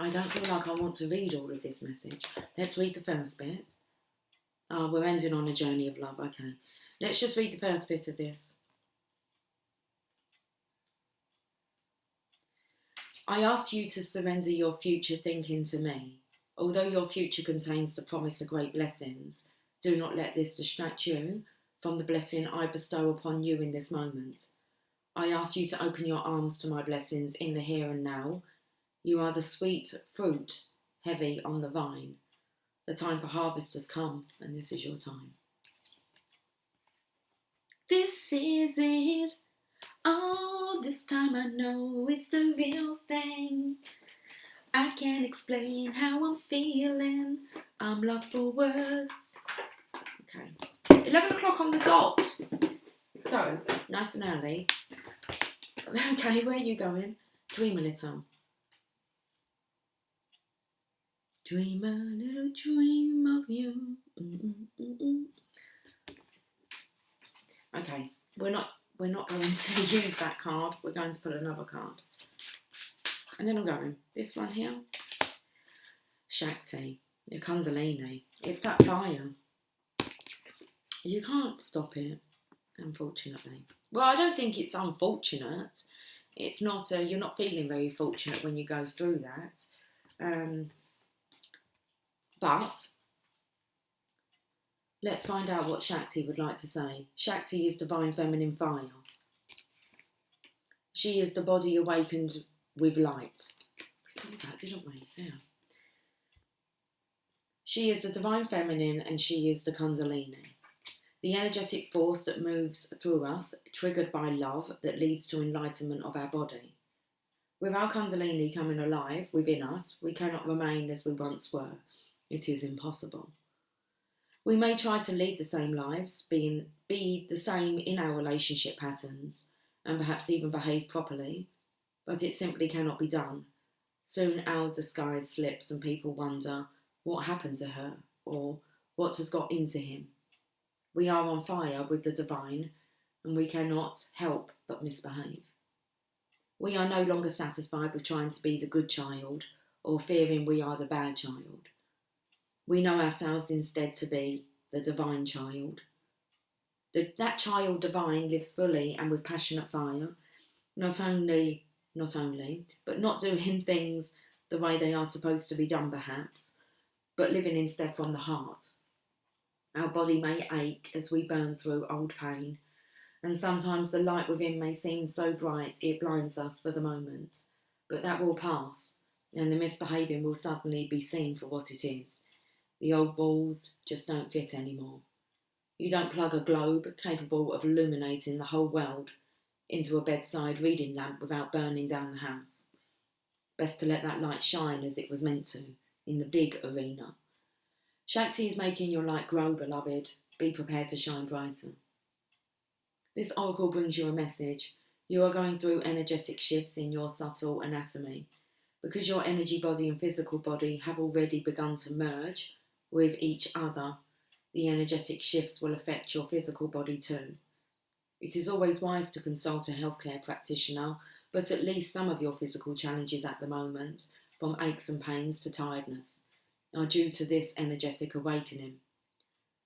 A: I don't feel like I want to read all of this message. Let's read the first bit. We're ending on a journey of love. Okay. Let's just read the first bit of this. I ask you to surrender your future thinking to me. Although your future contains the promise of great blessings, do not let this distract you from the blessing I bestow upon you in this moment. I ask you to open your arms to my blessings in the here and now. You are the sweet fruit heavy on the vine. The time for harvest has come, and this is your time. This is it. Oh, this time I know it's the real thing. I can't explain how I'm feeling. I'm lost for words. Okay. 11 o'clock on the dot. So, nice and early. Okay, where are you going? Dream a little. Dream a little dream of you. Okay, we're not going to use that card. We're going to put another card. And then I'm going, this one here. Shakti, your Kundalini. It's that fire. You can't stop it, unfortunately. Well, I don't think it's unfortunate. It's not, you're not feeling very fortunate when you go through that. But let's find out what Shakti would like to say. Shakti is divine feminine fire. She is the body awakened with light. We saw that, didn't we? Yeah. She is the divine feminine and she is the Kundalini. The energetic force that moves through us, triggered by love, that leads to enlightenment of our body. With our Kundalini coming alive within us, we cannot remain as we once were. It is impossible. We may try to lead the same lives, be the same in our relationship patterns, and perhaps even behave properly, but it simply cannot be done. Soon our disguise slips and people wonder what happened to her or what has got into him. We are on fire with the divine and we cannot help but misbehave. We are no longer satisfied with trying to be the good child or fearing we are the bad child. We know ourselves instead to be the divine child. That child divine lives fully and with passionate fire, not only, but not doing things the way they are supposed to be done perhaps, but living instead from the heart. Our body may ache as we burn through old pain, and sometimes the light within may seem so bright it blinds us for the moment, but that will pass, and the misbehaving will suddenly be seen for what it is. The old walls just don't fit anymore. You don't plug a globe capable of illuminating the whole world into a bedside reading lamp without burning down the house. Best to let that light shine as it was meant to, in the big arena. Shakti is making your light grow, beloved. Be prepared to shine brighter. This oracle brings you a message. You are going through energetic shifts in your subtle anatomy. Because your energy body and physical body have already begun to merge with each other, the energetic shifts will affect your physical body too. It is always wise to consult a healthcare practitioner, but at least some of your physical challenges at the moment, from aches and pains to tiredness, are due to this energetic awakening.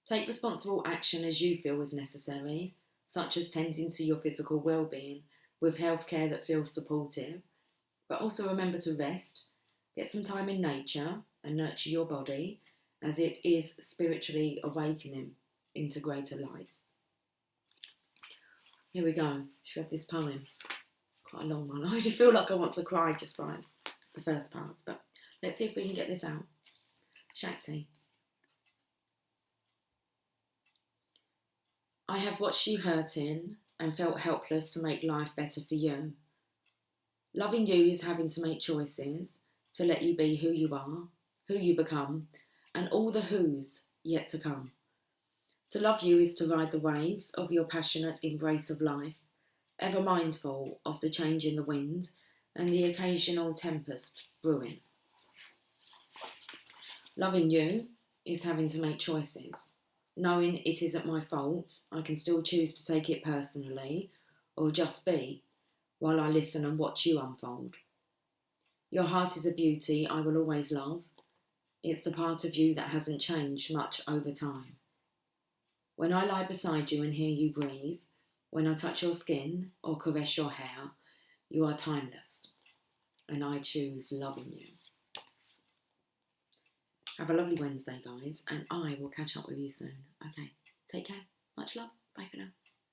A: Take responsible action as you feel is necessary, such as tending to your physical well-being with healthcare that feels supportive, but also remember to rest, get some time in nature and nurture your body as it is spiritually awakening into greater light. Here we go. Should we have this poem? It's quite a long one. I already feel like I want to cry just by the first part, but let's see if we can get this out. Shakti. I have watched you hurting and felt helpless to make life better for you. Loving you is having to make choices to let you be who you are, who you become, and all the who's yet to come. To love you is to ride the waves of your passionate embrace of life, ever mindful of the change in the wind and the occasional tempest brewing. Loving you is having to make choices. Knowing it isn't my fault, I can still choose to take it personally or just be while I listen and watch you unfold. Your heart is a beauty I will always love. It's the part of you that hasn't changed much over time. When I lie beside you and hear you breathe, when I touch your skin or caress your hair, you are timeless, and I choose loving you. Have a lovely Wednesday, guys, and I will catch up with you soon. Okay, take care. Much love. Bye for now.